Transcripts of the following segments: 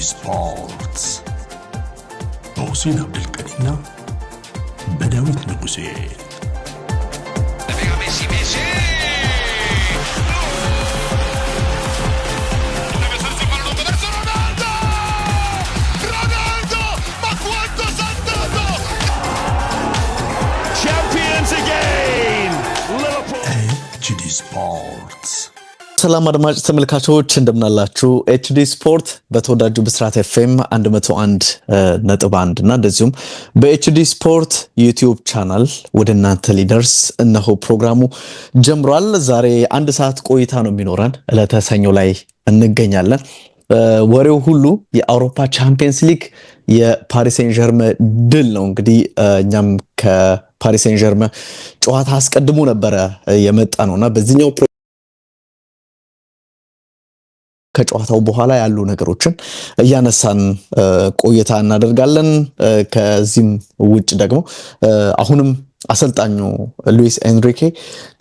ስፖርትስ በሁሴን አብዱልቀኒና በዳዊት ንጉሴ። ኤችዲ ስፖርትስ። ሰላም አድማጭ ተመልካቾች እንደምናላችሁ። ኤችዲ ስፖርት በተወዳጁ ብስራት ኤፍኤም 101.1 እና እንደዚሁም በኤችዲ ስፖርት ዩቲዩብ ቻናል ወደ እናንተ ሊደርስ እነሆ ፕሮግራሙ ጀምሯል። ዛሬ አንድ ሰዓት ቆይታ ነው የሚኖረን። ዕለተ ሰኞ ላይ እንገኛለን። ወሬው ሁሉ የአውሮፓ ቻምፒየንስ ሊግ የፓሪስ ሴን ዠርመን ድል ነው። እንግዲህ እኛም ከፓሪስ ሴን ዠርመን ጨዋታ አስቀድሞ ነበረ የመጣ ነውና በዚህኛው ከጨዋታው በኋላ ያሉ ነገሮችን እያነሳን ቆይታ እናደርጋለን። ከዚህም ውጭ ደግሞ አሁንም አሰልጣኙ ሉዊስ ኤንሪኬ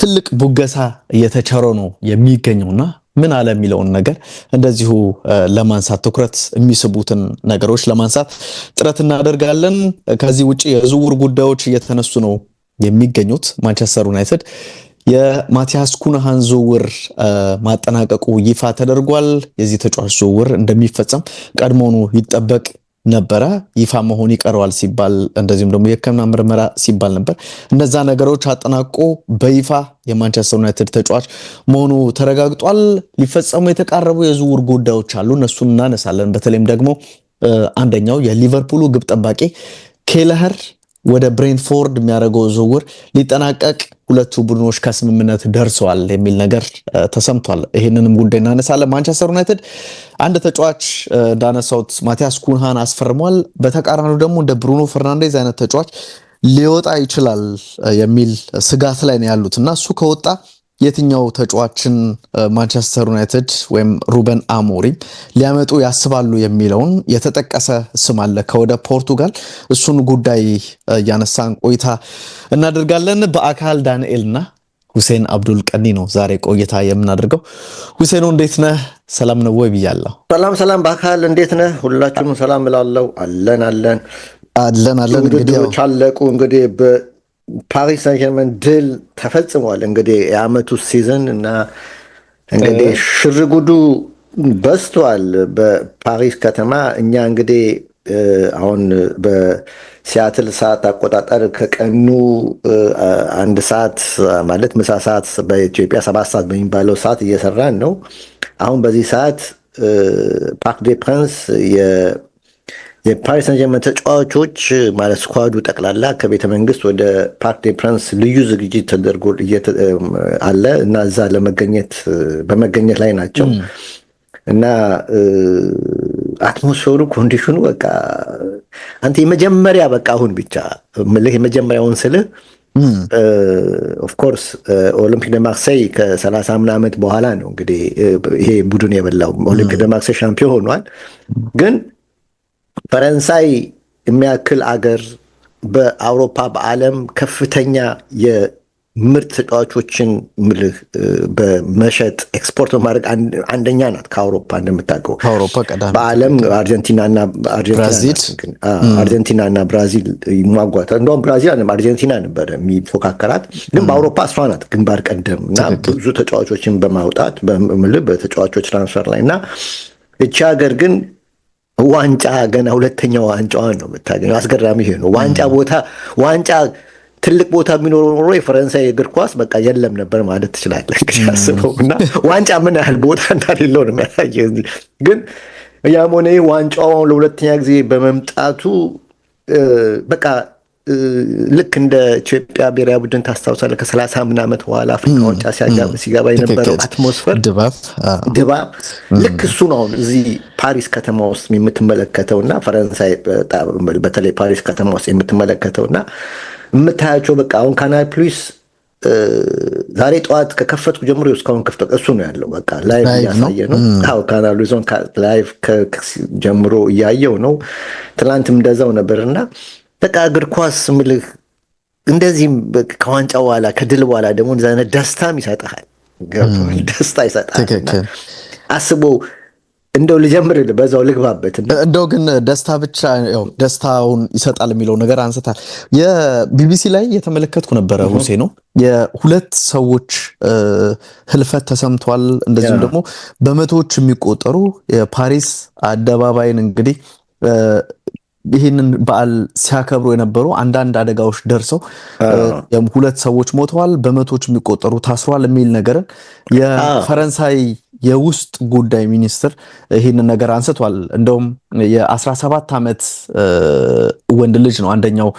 ትልቅ ቡገሳ እየተቸረው ነው የሚገኘውና ምን አለ የሚለውን ነገር እንደዚሁ ለማንሳት ትኩረት የሚስቡትን ነገሮች ለማንሳት ጥረት እናደርጋለን። ከዚህ ውጭ የዝውውር ጉዳዮች እየተነሱ ነው የሚገኙት። ማንቸስተር ዩናይትድ የማቲያስ ኩንሃን ዝውውር ማጠናቀቁ ይፋ ተደርጓል። የዚህ ተጫዋች ዝውውር እንደሚፈጸም ቀድሞውኑ ይጠበቅ ነበረ። ይፋ መሆን ይቀረዋል ሲባል እንደዚሁም ደግሞ የሕክምና ምርመራ ሲባል ነበር። እነዛ ነገሮች አጠናቆ በይፋ የማንቸስተር ዩናይትድ ተጫዋች መሆኑ ተረጋግጧል። ሊፈጸሙ የተቃረቡ የዝውውር ጉዳዮች አሉ። እነሱን እናነሳለን። በተለይም ደግሞ አንደኛው የሊቨርፑሉ ግብ ጠባቂ ኬለኸር ወደ ብሬንትፎርድ የሚያደርገው ዝውውር ሊጠናቀቅ ሁለቱ ቡድኖች ከስምምነት ደርሰዋል የሚል ነገር ተሰምቷል። ይህንንም ጉዳይ እናነሳለን። ማንቸስተር ዩናይትድ አንድ ተጫዋች እንዳነሳሁት ማቲያስ ኩንሃን አስፈርሟል። በተቃራኒው ደግሞ እንደ ብሩኖ ፈርናንዴዝ አይነት ተጫዋች ሊወጣ ይችላል የሚል ስጋት ላይ ነው ያሉት እና እሱ ከወጣ የትኛው ተጫዋችን ማንቸስተር ዩናይትድ ወይም ሩበን አሞሪም ሊያመጡ ያስባሉ የሚለውን የተጠቀሰ ስም አለ ከወደ ፖርቱጋል። እሱን ጉዳይ እያነሳን ቆይታ እናደርጋለን። በአካል ዳንኤልና ሁሴን አብዱል ቀኒ ነው ዛሬ ቆይታ የምናደርገው። ሁሴኑ እንዴት ነህ? ሰላም ነው ወይ ብያለሁ። ሰላም። በአካል እንዴት ነህ? ሁላችሁም ሰላም እላለሁ። አለን እንግዲህ ቻለቁ እንግዲህ ፓሪስ ሳን ዠርመን ድል ተፈጽሟል። እንግዲህ የአመቱ ሲዝን እና እንግዲህ ሽርጉዱ በስቷል በፓሪስ ከተማ። እኛ እንግዲህ አሁን በሲያትል ሰዓት አቆጣጠር ከቀኑ 1 ሰዓት ማለት ምሳ ሰዓት በኢትዮጵያ 7 ሰዓት በሚባለው ሰዓት እየሰራን ነው። አሁን በዚህ ሰዓት ፓርክ ዴ ፕሪንስ የፓሪስ ሳን ዠርመን ተጫዋቾች ማለት ስኳዱ ጠቅላላ ከቤተ መንግስት ወደ ፓርክ ዴ ፕሪንስ ልዩ ዝግጅት ተደርጎ አለ እና እዛ በመገኘት ላይ ናቸው እና አትሞስፌሩ ኮንዲሽኑ በቃ አንተ የመጀመሪያ በቃ አሁን ብቻ ምልህ የመጀመሪያውን ስልህ ኦፍኮርስ ኦሎምፒክ ደ ማርሴይ ከ30 ምናምን ዓመት በኋላ ነው እንግዲህ ይሄ ቡድን የበላው። ኦሎምፒክ ደ ማርሴይ ሻምፒዮን ሆኗል። ግን ፈረንሳይ የሚያክል አገር በአውሮፓ በዓለም ከፍተኛ የምርጥ ተጫዋቾችን በመሸጥ ኤክስፖርት በማድረግ አንደኛ ናት ከአውሮፓ እንደምታውቀው። በዓለም አርጀንቲናና ብራዚል ይሟጓታል። እንደውም ብራዚል አርጀንቲና ነበር የሚፎካከራት፣ ግን በአውሮፓ እሷ ናት ግንባር ቀደም እና ብዙ ተጫዋቾችን በማውጣት በተጫዋቾች ትራንስፈር ላይ እና እቺ ሀገር ግን ዋንጫ ገና ሁለተኛው ዋንጫዋን ነው የምታገኘው። አስገራሚ ይሄ ነው። ዋንጫ ትልቅ ቦታ የሚኖረው ኖሮ የፈረንሳይ እግር ኳስ በቃ የለም ነበር ማለት ትችላለህ። እንግዲህ አስበው እና ዋንጫ ምን ያህል ቦታ እንዳሌለው ነው የሚያሳየው። ግን ያም ሆነ ዋንጫው ለሁለተኛ ጊዜ በመምጣቱ በቃ ልክ እንደ ኢትዮጵያ ብሔራዊ ቡድን ታስታውሳለህ ከ30 ምናምን ዓመት በኋላ አፍሪካ ዋንጫ ሲገባ የነበረው አትሞስፌር ድባብ ልክ እሱ ነው አሁን እዚህ ፓሪስ ከተማ ውስጥ የምትመለከተውና ፈረንሳይ በተለይ ፓሪስ ከተማ ውስጥ የምትመለከተውና የምታያቸው በቃ አሁን ካናል ፕሉስ ዛሬ ጠዋት ከከፈትኩ ጀምሮ እስካሁን ክፍት እሱ ነው ያለው። በቃ ላይቭ እያሳየ ነው። አዎ ካናል ፕሉስን ላይቭ ጀምሮ እያየው ነው። ትናንትም እንደዛው ነበርና በቃ እግር ኳስ ምልህ እንደዚህም ከዋንጫ በኋላ ከድል በኋላ ደግሞ እንደዛ አይነት ደስታም ይሰጣል። ደስታ ይሰጣል። አስበው እንደው ልጀምር በዛው ልግባበት። እንደው ግን ደስታ ብቻ ያው ደስታውን ይሰጣል የሚለው ነገር አንስታል። የቢቢሲ ላይ የተመለከትኩ ነበረ ሁሴ ነው የሁለት ሰዎች ህልፈት ተሰምቷል። እንደዚሁም ደግሞ በመቶዎች የሚቆጠሩ የፓሪስ አደባባይን እንግዲህ ይህንን በዓል ሲያከብሩ የነበሩ አንዳንድ አደጋዎች ደርሰው ሁለት ሰዎች ሞተዋል፣ በመቶዎች የሚቆጠሩ ታስሯል የሚል ነገርን የፈረንሳይ የውስጥ ጉዳይ ሚኒስትር ይህንን ነገር አንስቷል። እንደውም የ17 ዓመት ወንድ ልጅ ነው አንደኛው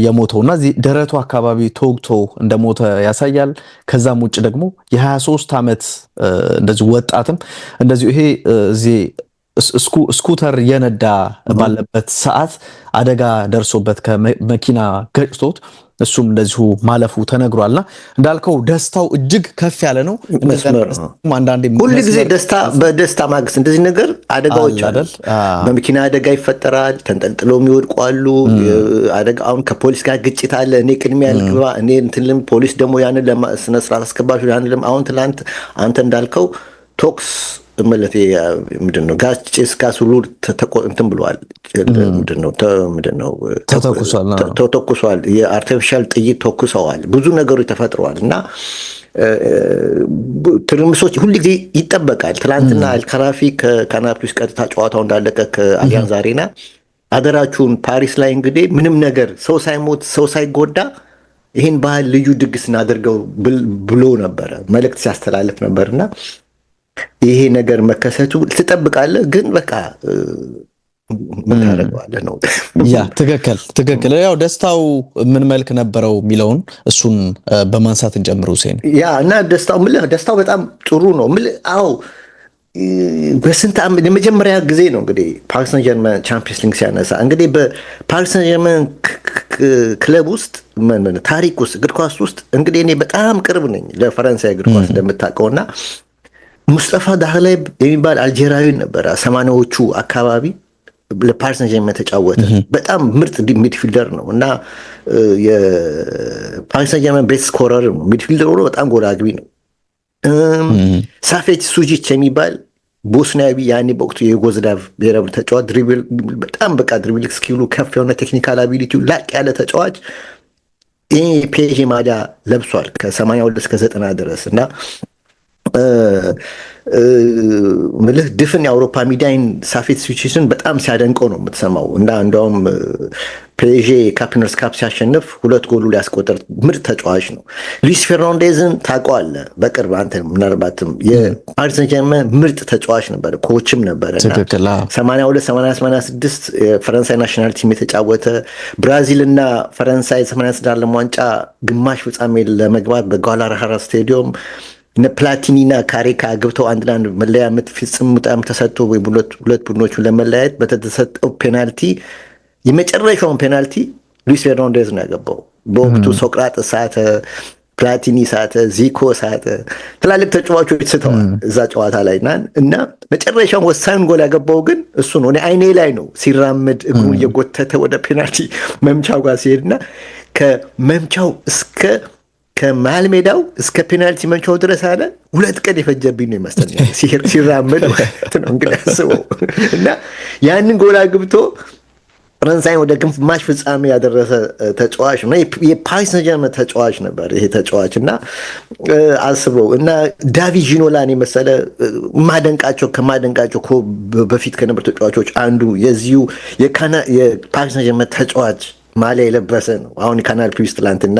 የሞተው እና እዚህ ደረቱ አካባቢ ተወግቶ እንደሞተ ያሳያል። ከዛም ውጭ ደግሞ የ23 ዓመት እንደዚሁ ወጣትም እንደዚሁ ይሄ እዚህ ስኩተር የነዳ ባለበት ሰዓት አደጋ ደርሶበት ከመኪና ገጭቶት እሱም እንደዚሁ ማለፉ ተነግሯልና እንዳልከው ደስታው እጅግ ከፍ ያለ ነው። ሁሉ ጊዜ በደስታ ማግስት እንደዚህ ነገር አደጋዎች አሉ። በመኪና አደጋ ይፈጠራል፣ ተንጠልጥለው የሚወድቁ አሉ። አደጋ አሁን ከፖሊስ ጋር ግጭት አለ። እኔ ቅድሚያ ልግባ እኔ እንትንም ፖሊስ ደግሞ ያንን ለስነ ስርዓት አስከባሪ ያንን አሁን ትላንት አንተ እንዳልከው ቶክስ ምንድነው ጋዝ ጭስ ጋዝ ሁሉ እንትን ብለዋል። ምንድነው ተተኩሷል። የአርቲፊሻል ጥይት ተኩሰዋል። ብዙ ነገሮች ተፈጥረዋል እና ትርምሶች ሁሉ ጊዜ ይጠበቃል። ትላንትና አልካራፊ ከካናል ፕሉስ ቀጥታ ጨዋታው እንዳለቀ ከአሊያንዝ አሬና አደራችሁን ፓሪስ ላይ እንግዲህ ምንም ነገር ሰው ሳይሞት ሰው ሳይጎዳ ይህን ባህል ልዩ ድግስ እናደርገው ብሎ ነበረ መልእክት ሲያስተላልፍ ነበርና ይሄ ነገር መከሰቱ ትጠብቃለህ፣ ግን በቃ ምን ታደርገዋለህ ነው። ያ ትክክል። ያው ደስታው ምን መልክ ነበረው የሚለውን እሱን በማንሳት እንጀምር ሁሴን። ያ እና ደስታው በጣም ጥሩ ነው። አዎ በስንት የመጀመሪያ ጊዜ ነው እንግዲህ ፓሪስ ሰን ጀርመን ቻምፒየንስ ሊግ ሲያነሳ እንግዲህ በፓሪስ ሰን ጀርመን ክለብ ውስጥ ታሪክ ውስጥ እግር ኳስ ውስጥ እንግዲህ እኔ በጣም ቅርብ ነኝ ለፈረንሳይ እግር ኳስ እንደምታውቀውና ሙስጠፋ ዳህላይብ የሚባል አልጄሪያዊ ነበረ 80ዎቹ አካባቢ ለፓሪስ ሰን ጀርመን ተጫወተ። በጣም ምርጥ ሚድፊልደር ነው እና የፓሪስ ሰን ጀርመን ቤስት ስኮረር ነው። ሚድፊልደር ሆኖ በጣም ጎል አግቢ ነው። ሳፌት ሱጂች የሚባል ቦስኒያዊ ያኔ በወቅቱ የዩጎዝላቭ ብሔራዊ ተጫዋች በጣም በቃ ድሪብል ስኪሉ ከፍ የሆነ ቴክኒካል አቢሊቲው ላቅ ያለ ተጫዋች ይህ ፒኤስጂ ማሊያ ለብሷል ከ82 እስከ 90 ድረስ እና ምልህ ድፍን የአውሮፓ ሚዲያን ሳፌት ሱጂችን በጣም ሲያደንቀው ነው የምትሰማው እና እንደውም ፒኤስጂ ካፕነርስ ካፕ ሲያሸንፍ 2 ጎሉ ሊያስቆጠር ምርጥ ተጫዋች ነው። ሉዊስ ፌርናንዴዝን ታውቀዋለህ በቅርብ አንተ ምናልባትም የፓሪስ ሰን ጀርመን ምርጥ ተጫዋች ነበር፣ ኮችም ነበር እና 82 86 የፈረንሳይ ናሽናል ቲም የተጫወተ ብራዚል እና ፈረንሳይ 86 ዓለም ዋንጫ ግማሽ ፍጻሜ ለመግባት በጓዳላጃራ ስቴዲየም እነ ፕላቲኒና ካሬካ ገብተው አንድ ለአንድ መለያ ምት ፍጽም በጣም ተሰጥቶ ወይ ሁለት ቡድኖቹን ለመለያየት በተሰጠው ፔናልቲ የመጨረሻውን ፔናልቲ ሉዊስ ፌርናንዴዝ ነው ያገባው። በወቅቱ ሶቅራጥስ ሳተ፣ ፕላቲኒ ሳተ፣ ዚኮ ሳተ፣ ትላልቅ ተጫዋቾች ስተዋል እዛ ጨዋታ ላይ እና መጨረሻውን ወሳኙን ጎል ያገባው ግን እሱ ነው። እኔ አይኔ ላይ ነው ሲራመድ እግሩን እየጎተተ ወደ ፔናልቲ መምቻው ጋር ሲሄድና ከመምቻው ከመሃል ሜዳው እስከ ፔናልቲ መምቻው ድረስ አለ 2 ቀን የፈጀብኝ ነው ይመስለኛል ሲራመድ ነው እንግዲህ አስበው። እና ያንን ጎል አግብቶ ፈረንሳይን ወደ ግማሽ ፍጻሜ ያደረሰ ተጫዋች ነው። የፓሪስ ሰን ጀርመን ተጫዋች ነበር ይሄ ተጫዋች እና አስበው እና ዳቪድ ጂኖላን የመሰለ ከማደንቃቸው በፊት ከነበር ተጫዋቾች አንዱ የዚሁ የፓሪስ ሰን ጀርመን ተጫዋች ማሊያ የለበሰ ነው። አሁን ካናል ፕሉስ ትላንትና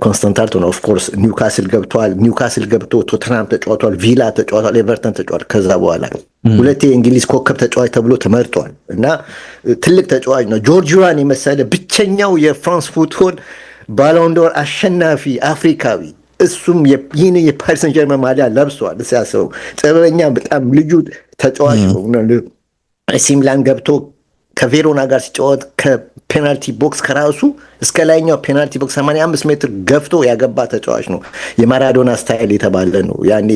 ኮንስታንታርቶ ነው ኦፍኮርስ ኒውካስል ገብተዋል። ኒውካስል ገብቶ ቶተንሃም ተጫውቷል፣ ቪላ ተጫውቷል፣ ኤቨርተን ተጫውቷል። ከዛ በኋላ 2 የእንግሊዝ ኮከብ ተጫዋች ተብሎ ተመርጧል እና ትልቅ ተጫዋች ነው። ጆርጅ ዩራን የመሰለ ብቸኛው የፍራንስ ፉትቦል ባሎንዶር አሸናፊ አፍሪካዊ እሱም ይህን የፓሪስ ሰን ጀርመን ማሊያ ለብሷል። ሲያስበው ጥበበኛ በጣም ልዩ ተጫዋች ነው። ኤሲ ሚላን ገብቶ ከቬሮና ጋር ሲጫወት ከፔናልቲ ቦክስ ከራሱ እስከ ላይኛው ፔናልቲ ቦክስ 85 ሜትር ገፍቶ ያገባ ተጫዋች ነው። የማራዶና ስታይል የተባለ ነው። ያኔ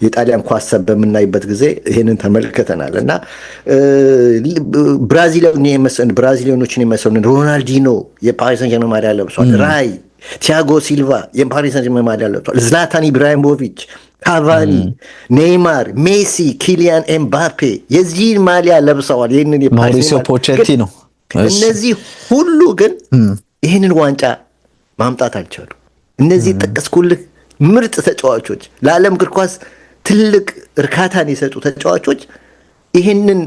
የጣሊያን ኳስ በምናይበት ጊዜ ይህንን ተመልክተናል እና ብራዚሊያኖችን የመሰሉ ሮናልዲኖ የፓሪስ ሰን ጀርመን ማሊያ ለብሷል። ራይ ቲያጎ ሲልቫ የፓሪስ ሰን ጀርመን ማሊያ ለብሷል። ዝላታን ኢብራሂሞቪች ካቫኒ፣ ኔይማር፣ ሜሲ፣ ኪሊያን ኤምባፔ የዚህን ማሊያ ለብሰዋል። ይህንን ማውሪሲዮ ፖቼቲኖ እነዚህ ሁሉ ግን ይህንን ዋንጫ ማምጣት አልቻሉ። እነዚህ ጠቀስኩልህ ምርጥ ተጫዋቾች፣ ለዓለም እግር ኳስ ትልቅ እርካታን የሰጡ ተጫዋቾች ይህንን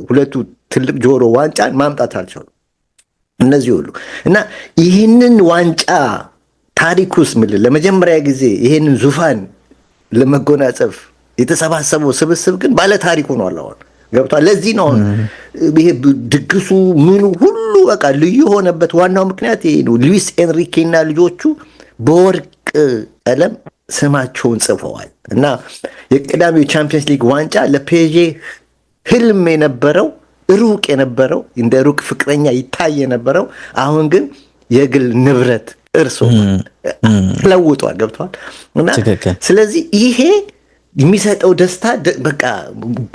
ሁለቱ ትልቅ ጆሮ ዋንጫን ማምጣት አልቻሉ። እነዚህ ሁሉ እና ይህንን ዋንጫ ታሪክ ውስጥ ለመጀመሪያ ጊዜ ይህንን ዙፋን ለመጎናጸፍ የተሰባሰበው ስብስብ ግን ባለ ታሪክ ሆኗል። አሁን ገብቷል። ለዚህ ነው ይሄ ድግሱ ምኑ ሁሉ በቃ ልዩ የሆነበት ዋናው ምክንያት ይሄ ነው። ሉዊስ ኤንሪኬ እና ልጆቹ በወርቅ ቀለም ስማቸውን ጽፈዋል እና የቀዳሚው ቻምፒየንስ ሊግ ዋንጫ ለፔዤ ህልም የነበረው ሩቅ የነበረው እንደ ሩቅ ፍቅረኛ ይታይ የነበረው አሁን ግን የግል ንብረት እርሶ ተለውጧል። ገብቷል እና ስለዚህ ይሄ የሚሰጠው ደስታ በቃ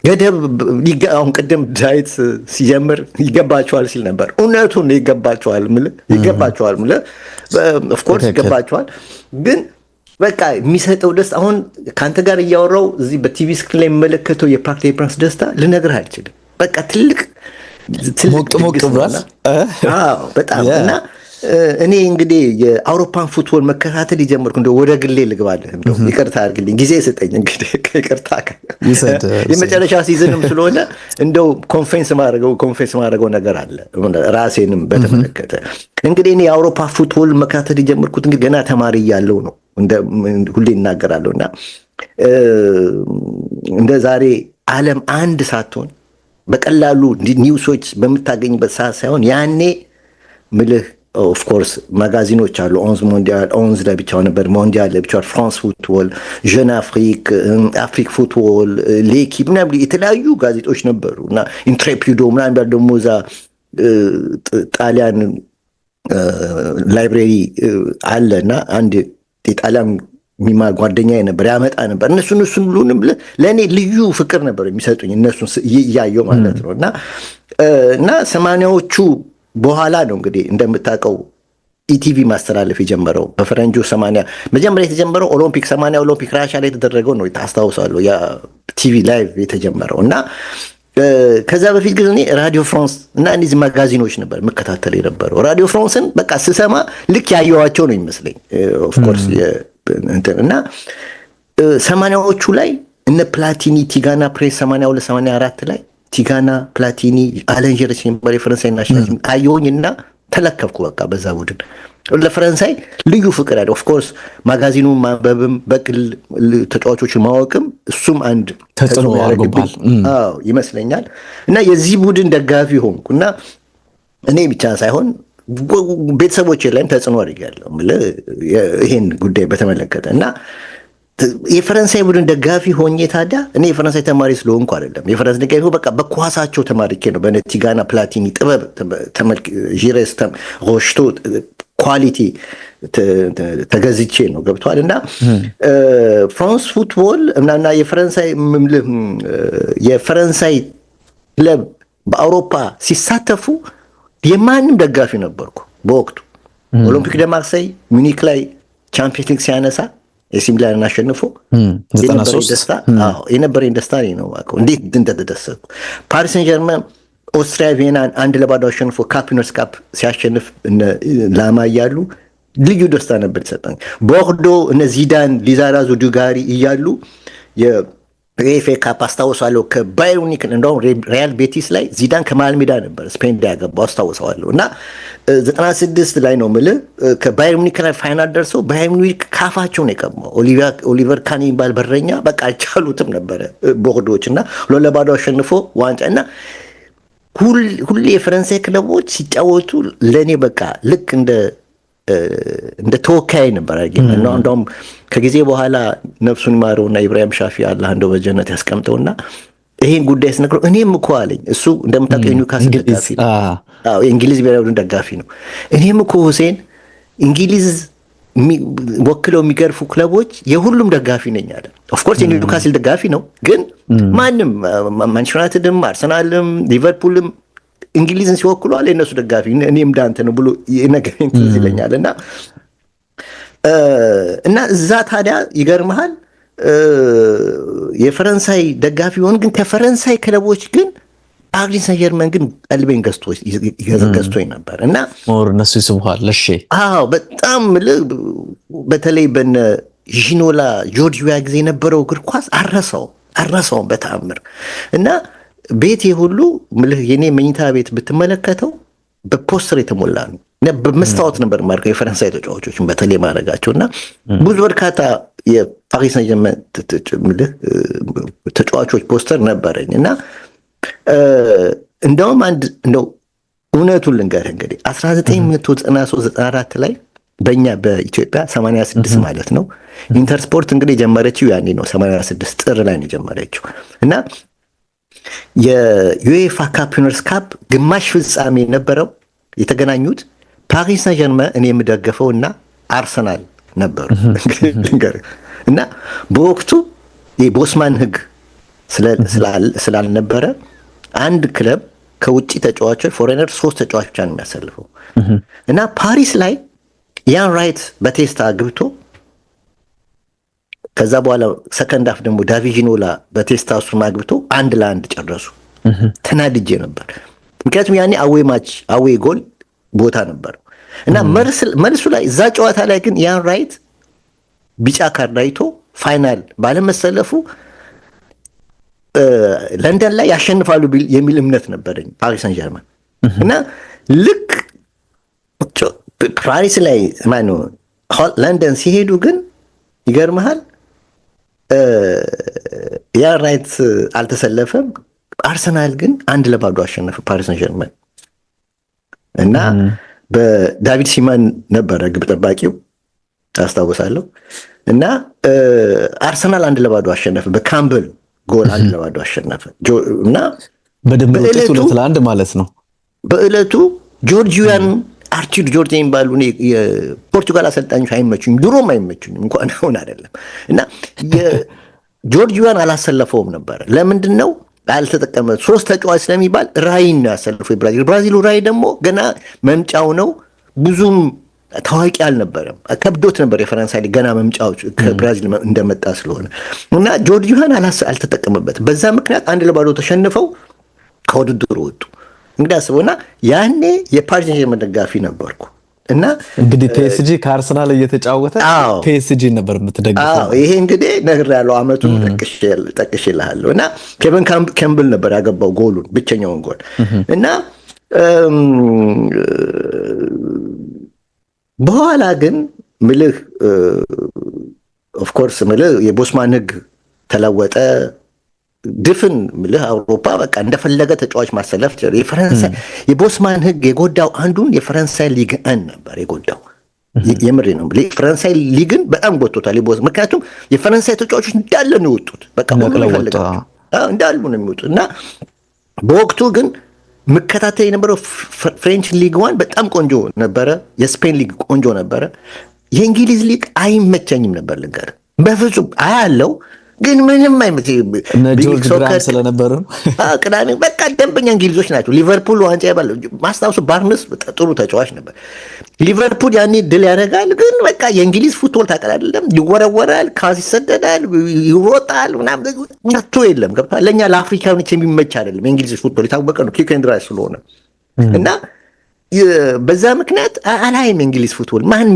ገደብ አሁን ቅድም ዳዊት ሲጀምር ይገባቸዋል ሲል ነበር። እውነቱን ይገባቸዋል ኦፍኮርስ ይገባቸዋል። ግን በቃ የሚሰጠው ደስታ አሁን ከአንተ ጋር እያወራው እዚህ በቲቪ ስክሪን ላይ የሚመለከተው የፓርክ ዴ ፕራንስ ደስታ ልነግርህ አልችልም። በቃ ትልቅ ሞቅ ብሏል በጣም እና እኔ እንግዲህ የአውሮፓን ፉትቦል መከታተል የጀመርኩ እንደው ወደ ግሌ ልግባልህ፣ እንደው ይቅርታ አድርግልኝ፣ ጊዜ ስጠኝ። እንግዲህ ይቅርታ የመጨረሻ ሲዝንም ስለሆነ እንደው ኮንፌንስ ማድረገው ነገር አለ ራሴንም በተመለከተ። እንግዲህ እኔ የአውሮፓ ፉትቦል መከታተል የጀመርኩት እንግዲህ ገና ተማሪ እያለሁ ነው፣ ሁሌ እናገራለሁ። እና እንደ ዛሬ ዓለም አንድ ሳትሆን በቀላሉ ኒውሶች በምታገኝበት ሰዓት ሳይሆን ያኔ ምልህ ኦፍኮርስ ማጋዚኖች አሉ። 11 ሞንዲያል 11 ለብቻው ነበር፣ ሞንዲያል ለብቻው፣ ፍራንስ ፉትቦል፣ ጀን አፍሪክ፣ አፍሪክ ፉትቦል፣ ሌኪፕ ምናምን የተለያዩ ጋዜጦች ነበሩ እና ኢንትሬፒዶ ምናምን ደግሞ እዛ ጣሊያን ላይብሬሪ አለ እና አንድ የጣሊያን የሚማር ጓደኛ ነበር ያመጣ ነበር። እነሱን ሁሉንም ለእኔ ልዩ ፍቅር ነበር የሚሰጡኝ እነሱን እያየው ማለት ነው እና 80ዎቹ በኋላ ነው እንግዲህ እንደምታውቀው ኢቲቪ ማስተላለፍ የጀመረው በፈረንጆ 80 መጀመሪያ የተጀመረው ኦሎምፒክ 80 ኦሎምፒክ ራሻ ላይ የተደረገው ነው ታስታውሳለሁ። ያ ቲቪ ላይቭ የተጀመረው እና ከዛ በፊት ግን እኔ ራዲዮ ፍራንስ እና እነዚህ ማጋዚኖች ነበር የምከታተል የነበረው። ራዲዮ ፍራንስን በቃ ስሰማ ልክ ያየኋቸው ነው ይመስለኝ ኦፍኮርስ እና 80ዎቹ ላይ እነ ፕላቲኒ፣ ቲጋና ፕሬስ 82 84 ላይ ቲጋና፣ ፕላቲኒ፣ አለን ጀርሲ ነበር የፈረንሳይ ናሽናል ቲም አየሁኝና ተለከፍኩ። በቃ በዛ ቡድን ለፈረንሳይ ልዩ ፍቅር ያለው ኦፍኮርስ ማጋዚኑን ማንበብም በግል ተጫዋቾችን ማወቅም እሱም አንድ ተጽዕኖ ያደርግብኝ ይመስለኛል። እና የዚህ ቡድን ደጋፊ ሆንኩ እና እኔ ብቻ ሳይሆን ቤተሰቦቼ ላይም ተጽዕኖ አድርጌያለሁ ይሄን ጉዳይ በተመለከተ እና የፈረንሳይ ቡድን ደጋፊ ሆኜ ታዲያ እኔ የፈረንሳይ ተማሪ ስለሆንኩ አይደለም የፈረንሳይ ደጋፊ በቃ በኳሳቸው ተማሪኬ ነው። በነቲጋና ፕላቲኒ ጥበብ ጂሬስ ሮሽቶ ኳሊቲ ተገዝቼ ነው ገብቷል። እና ፍራንስ ፉትቦል እና የፈረንሳይ ክለብ በአውሮፓ ሲሳተፉ የማንም ደጋፊ ነበርኩ በወቅቱ። ኦሎምፒክ ደ ማርሴይ ሚኒክ ላይ ቻምፒየንስ ሊግ ሲያነሳ ኤሲ ሚላንን አሸንፎ የነበረኝ ደስታ ነው እንዴት እንደተደሰትኩ። ፓሪስ ሴን ጀርመን ኦስትሪያ ቪየናን 1-0 አሸንፎ ካፕ ካፕ ሲያሸንፍ ላማ እያሉ ልዩ ደስታ ነበር የተሰጠኝ። ቦርዶ እነ ዚዳን፣ ሊዛራዞ፣ ዱጋሪ እያሉ የኤፍኤ ካፕ አስታውሳለሁ ከባየር ሙኒክ እንደውም ሪያል ቤቲስ ላይ ዚዳን ከመሃል ሜዳ ነበር ስፔን ያገባው አስታውሰዋለሁ። እና 96 ላይ ነው የምልህ ከባየር ሙኒክ ላይ ፋይናል ደርሰው ባየር ሙኒክ ካፋቸውን የቀማው ኦሊቨር ካን የሚባል በረኛ በቃ አልቻሉትም ነበረ ቦርዶዎች እና 2-0 አሸንፎ ዋንጫ እና ሁሌ የፈረንሳይ ክለቦች ሲጫወቱ ለእኔ በቃ ልክ እንደ ተወካይ ነበር አድርጌ እና እንደውም ከጊዜ በኋላ ነፍሱን ይማረውና ኢብራሂም ሻፊ አላህ እንደው በጀነት ያስቀምጠውና ይሄን ጉዳይ ስነግረው እኔም እኮ አለኝ እሱ እንደምታውቀው የኒውካስል ደጋፊ ነው። የእንግሊዝ ብሔራዊ ቡድን ደጋፊ ነው። እኔም እኮ ሁሴን እንግሊዝ ወክለው የሚገርፉ ክለቦች የሁሉም ደጋፊ ነኝ አለ። ኦፍኮርስ የኒውካስል ደጋፊ ነው፣ ግን ማንም ማንቸስተር ዩናይትድም አርሰናልም ሊቨርፑልም እንግሊዝን ሲወክሉ አለ የነሱ ደጋፊ እኔም ዳንተ ነው ብሎ የነገረኝ ትዝ ይለኛል። እና እና እዛ ታዲያ ይገርመሃል የፈረንሳይ ደጋፊ ሆን ግን ከፈረንሳይ ክለቦች ግን ፓሪስ ሰን ዠርመን ግን ቀልቤን ገዝቶኝ ነበር እና እነሱ ይስቡሃል። እሺ አዎ በጣም በተለይ በነ ዢኖላ ጆርጂያ ጊዜ የነበረው እግር ኳስ አረሰውም በተአምር እና ቤቴ ሁሉ የኔ መኝታ ቤት ብትመለከተው በፖስተር የተሞላ ነው። በመስታወት ነበር ማርከው የፈረንሳይ ተጫዋቾችን በተለይ ማድረጋቸው እና ብዙ በርካታ የፓሪስ ሰን ዠርመን ተጫዋቾች ፖስተር ነበረኝ እና እንደውም እንደው እውነቱን ልንገርህ እንግዲህ 1993-94 ላይ በእኛ በኢትዮጵያ 86 ማለት ነው ኢንተርስፖርት እንግዲህ የጀመረችው ያኔ ነው 86 ጥር ላይ ነው የጀመረችው እና የዩኤፋ ካፕ ዊነርስ ካፕ ግማሽ ፍጻሜ የነበረው የተገናኙት ፓሪስ ሰን ዠርመን እኔ የምደገፈው እና አርሰናል ነበሩ እና በወቅቱ የቦስማን ሕግ ስላልነበረ አንድ ክለብ ከውጭ ተጫዋቾች ፎሬነር 3 ተጫዋች ብቻ ነው የሚያሰልፈው እና ፓሪስ ላይ ያን ራይት በቴስታ አግብቶ ከዛ በኋላ ሰከንድ አፍ ደግሞ ዳቪጂኖላ በቴስታ እሱን አግብቶ 1-1 ጨረሱ። ተናድጄ ነበር ምክንያቱም ያኔ አዌ ጎል ቦታ ነበር እና መልሱ ላይ እዛ ጨዋታ ላይ ግን ያን ራይት ቢጫ ካርድ አይቶ ፋይናል ባለመሰለፉ ለንደን ላይ ያሸንፋሉ የሚል እምነት ነበረኝ ፓሪስ ሰን ዠርመን እና ልክ ፓሪስ ላይ ማነው ለንደን ሲሄዱ ግን ይገርመሃል ያ ራይት አልተሰለፈም። አርሰናል ግን 1-0 አሸነፈ ፓሪስ ሰን ዠርመን እና በዳቪድ ሲማን ነበረ ግብ ጠባቂው አስታውሳለሁ እና አርሰናል 1-0 አሸነፈ በካምበል ጎል 1-0 አሸነፈ እና በድምር ውጤት 2-1 ማለት ነው። በእለቱ ጆርጂያን አርቺድ ጆርጂያን የሚባሉ የፖርቱጋል አሰልጣኞች አይመቹኝም፣ ድሮም አይመቹኝም እንኳን አሁን አይደለም እና ጆርጂያን አላሰለፈውም ነበር። ለምንድን ነው አልተጠቀመ? 3 ተጫዋች ስለሚባል ራይን ነው ያሰለፈው። ብራዚሉ ራይ ደግሞ ገና መምጫው ነው፣ ብዙም ታዋቂ አልነበረም። ከብዶት ነበር የፈረንሳይ ገና መምጫዎች ከብራዚል እንደመጣ ስለሆነ እና ጆርጂያን አልተጠቀመበት። በዛ ምክንያት 1-0 ተሸንፈው ከውድድሩ ወጡ። እንግዲህ አስበውና ያኔ የፓሪስ ሰን ዠርመን ደጋፊ ነበርኩ እና እንግዲህ ፒኤስጂ ከአርሰናል እየተጫወተ ፒኤስጂ ነበር የምትደግፈው። ይሄ እንግዲህ ነግሬያለሁ፣ አመቱን ጠቅሼልሃለሁ እና ኬቨን ካምብል ነበር ያገባው ጎሉን፣ ብቸኛውን ጎል እና በኋላ ግን ምልህ ኦፍኮርስ ምልህ የቦስማን ሕግ ተለወጠ። ድፍን ምልህ አውሮፓ በቃ እንደፈለገ ተጫዋች ማሰለፍ ጀመረ። የፈረንሳይ የቦስማን ሕግ የጎዳው አንዱን የፈረንሳይ ሊግ ነበር የጎዳው። የምሬ ነው። የፈረንሳይ ሊግን በጣም ጎቶታል። ምክንያቱም የፈረንሳይ ተጫዋቾች እንዳለ ነው የወጡት። በቃ እንዳሉ ነው የሚወጡት እና በወቅቱ ግን መከታተል የነበረው ፍሬንች ሊግ 1 በጣም ቆንጆ ነበረ። የስፔን ሊግ ቆንጆ ነበረ። የእንግሊዝ ሊግ አይመቸኝም ነበር ልንገር፣ በፍጹም አያለው ግን ምንም አይመቸኝም። ጆርጅ ብራም ስለነበረ ቅዳሜ በቃ ደንበኛ እንግሊዞች ናቸው። ሊቨርፑል ዋንጫ ያባለው ማስታወሱ ባርነስ ጥሩ ተጫዋች ነበር። ሊቨርፑል ያኔ ድል ያደርጋል፣ ግን በቃ የእንግሊዝ ፉትቦል ታውቃለህ አይደለም፣ ይወረወራል፣ ካስ ይሰደዳል፣ ይሮጣል ምናምን ነቶ የለም። ገብቶሃል? ለእኛ ለአፍሪካኖች የሚመች አይደለም የእንግሊዝ ፉትቦል፣ የታወቀ ነው ኪክ ኤንድ ራይት ስለሆነ እና በዛ ምክንያት አላይም እንግሊዝ ፉትቦል ማን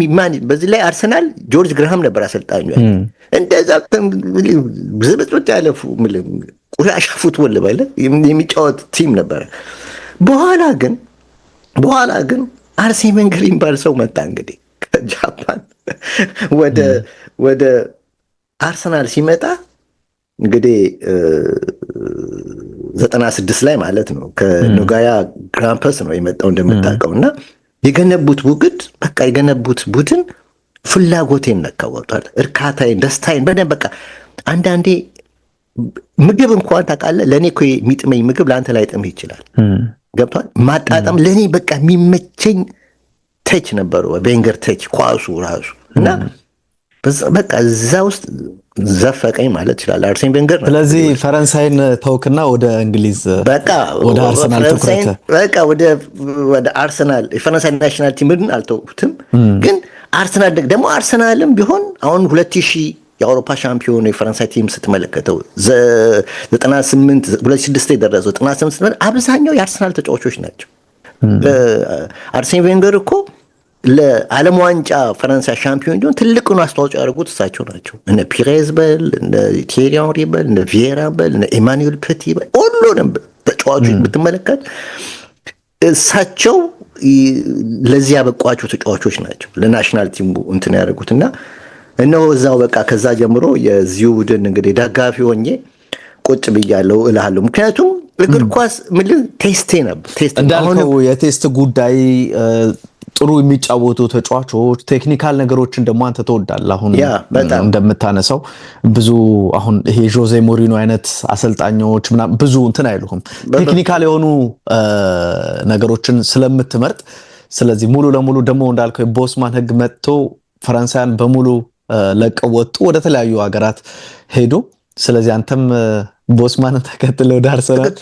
በዚህ ላይ አርሰናል ጆርጅ ግራሃም ነበር አሰልጣኙ። እንደዛ ዝብጥብጥ ያለ ቆሻሻ ፉትቦል ልበለ የሚጫወት ቲም ነበረ። በኋላ ግን አርሴን ቬንገር የሚባል ሰው መጣ። እንግዲህ ከጃፓን ወደ አርሰናል ሲመጣ እንግዲህ 96 ላይ ማለት ነው ከኖጋያ ግራምፐስ ነው የመጣው እንደምታውቀው እና የገነቡት ቡድን ፍላጎቴን ነካወጣል፣ እርካታዬን፣ ደስታዬን በደንብ በቃ አንዳንዴ ምግብ እንኳን ታውቃለህ ለእኔ እኮ የሚጥመኝ ምግብ ለአንተ ላይ ጥምህ ይችላል። ገብቷል? ማጣጣም ለእኔ በቃ የሚመቸኝ ተች ነበሩ። ቬንገር ተች ኳሱ ራሱ እና በቃ እዛ ውስጥ ዘፈቀኝ ማለት ይችላል አርሴን ቬንገር። ስለዚህ ፈረንሳይን ተውክና ወደ እንግሊዝ ወደ አርሰናል ትኩረት በቃ ወደ አርሰናል የፈረንሳይ ናሽናል ቲምን አልተውኩትም፣ ግን አርሰናል ደግሞ አርሰናልም ቢሆን አሁን 2000 የአውሮፓ ሻምፒዮን የፈረንሳይ ቲም ስትመለከተው 98 2006 የደረሰው 98 አብዛኛው የአርሰናል ተጫዋቾች ናቸው። አርሴን ቬንገር እኮ ለዓለም ዋንጫ ፈረንሳይ ሻምፒዮን እንዲሆን ትልቁን አስተዋጽኦ ያደረጉት እሳቸው ናቸው። እነ ፒሬዝ በል፣ እነ ቲዬሪ ሄንሪ በል፣ እነ ቪዬራ በል፣ እነ ኤማኑኤል ፔቲ በል ሁሉንም ተጫዋቾች ብትመለከት እሳቸው ለዚህ ያበቋቸው ተጫዋቾች ናቸው። ለናሽናል ቲሙ እንትን ያደረጉትና እነሆ እዛው በቃ ከዛ ጀምሮ የዚሁ ቡድን እንግዲህ ደጋፊ ሆኜ ቁጭ ብያለሁ እልሃለሁ። ምክንያቱም እግር ኳስ ምን ቴስቴ ነበር። እንዳልከው የቴስት ጉዳይ ጥሩ የሚጫወቱ ተጫዋቾች ቴክኒካል ነገሮችን ደግሞ አንተ ትወዳለህ። አሁን እንደምታነሳው ብዙ አሁን ይሄ ጆዜ ሞሪኖ አይነት አሰልጣኞች ምናምን ብዙ እንትን አይሉም ቴክኒካል የሆኑ ነገሮችን ስለምትመርጥ። ስለዚህ ሙሉ ለሙሉ ደግሞ እንዳልከው የቦስማን ህግ መጥቶ ፈረንሳያን በሙሉ ለቀው ወጡ፣ ወደ ተለያዩ ሀገራት ሄዱ። ስለዚህ አንተም ቦስማንን ተከትለ ወደ አርሰናል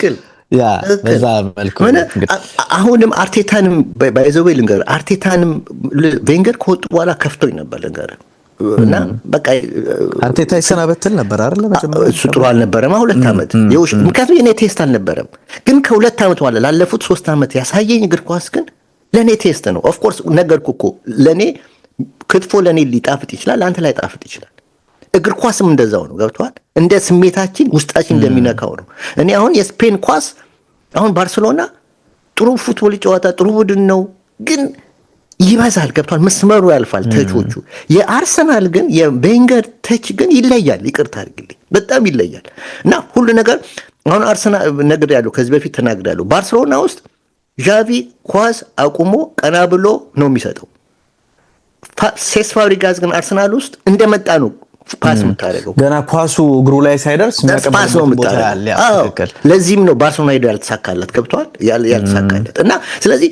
ያ በዛ መልኩ አሁንም አርቴታንም ባይዘዌ ልንገር፣ አርቴታንም ቬንገር ከወጡ በኋላ ከፍቶኝ ነበር ልንገር እና በቃ አርቴታ ይሰናበትል ነበር አይደል? መጀመሪያ እሱ ጥሩ አልነበረም 2 ዓመት ምክንያቱም የኔ ቴስት አልነበረም። ግን ከ2 ዓመት በኋላ ላለፉት 3 ዓመት ያሳየኝ እግር ኳስ ግን ለኔ ቴስት ነው። ኦፍ ኮርስ ነገርኩ እኮ ለኔ ክትፎ ለኔ ሊጣፍጥ ይችላል፣ አንተ ላይ ጣፍጥ ይችላል። እግር ኳስም እንደዛው ነው። ገብቷል? እንደ ስሜታችን ውስጣችን እንደሚነካው ነው። እኔ አሁን የስፔን ኳስ አሁን ባርሴሎና ጥሩ ፉትቦል ጨዋታ ጥሩ ቡድን ነው፣ ግን ይበዛል። ገብቷል? መስመሩ ያልፋል ተቾቹ። የአርሰናል ግን የቬንገር ተች ግን ይለያል። ይቅርታ አድርግልኝ፣ በጣም ይለያል። እና ሁሉ ነገር አሁን አርሰናል ነግሬያለሁ፣ ከዚህ በፊት ተናግሬያለሁ። ባርሴሎና ውስጥ ዣቪ ኳስ አቁሞ ቀና ብሎ ነው የሚሰጠው። ሴስ ፋብሪጋዝ ግን አርሰናል ውስጥ እንደመጣ ነው ፓስ የምታደርገው። ገና ኳሱ እግሩ ላይ ሳይደርስ ፓስ ነው የምታደርገው። ለዚህም ነው ባርሴሎና ሄዶ ያልተሳካለት። ገብቷል? ያልተሳካለት እና ስለዚህ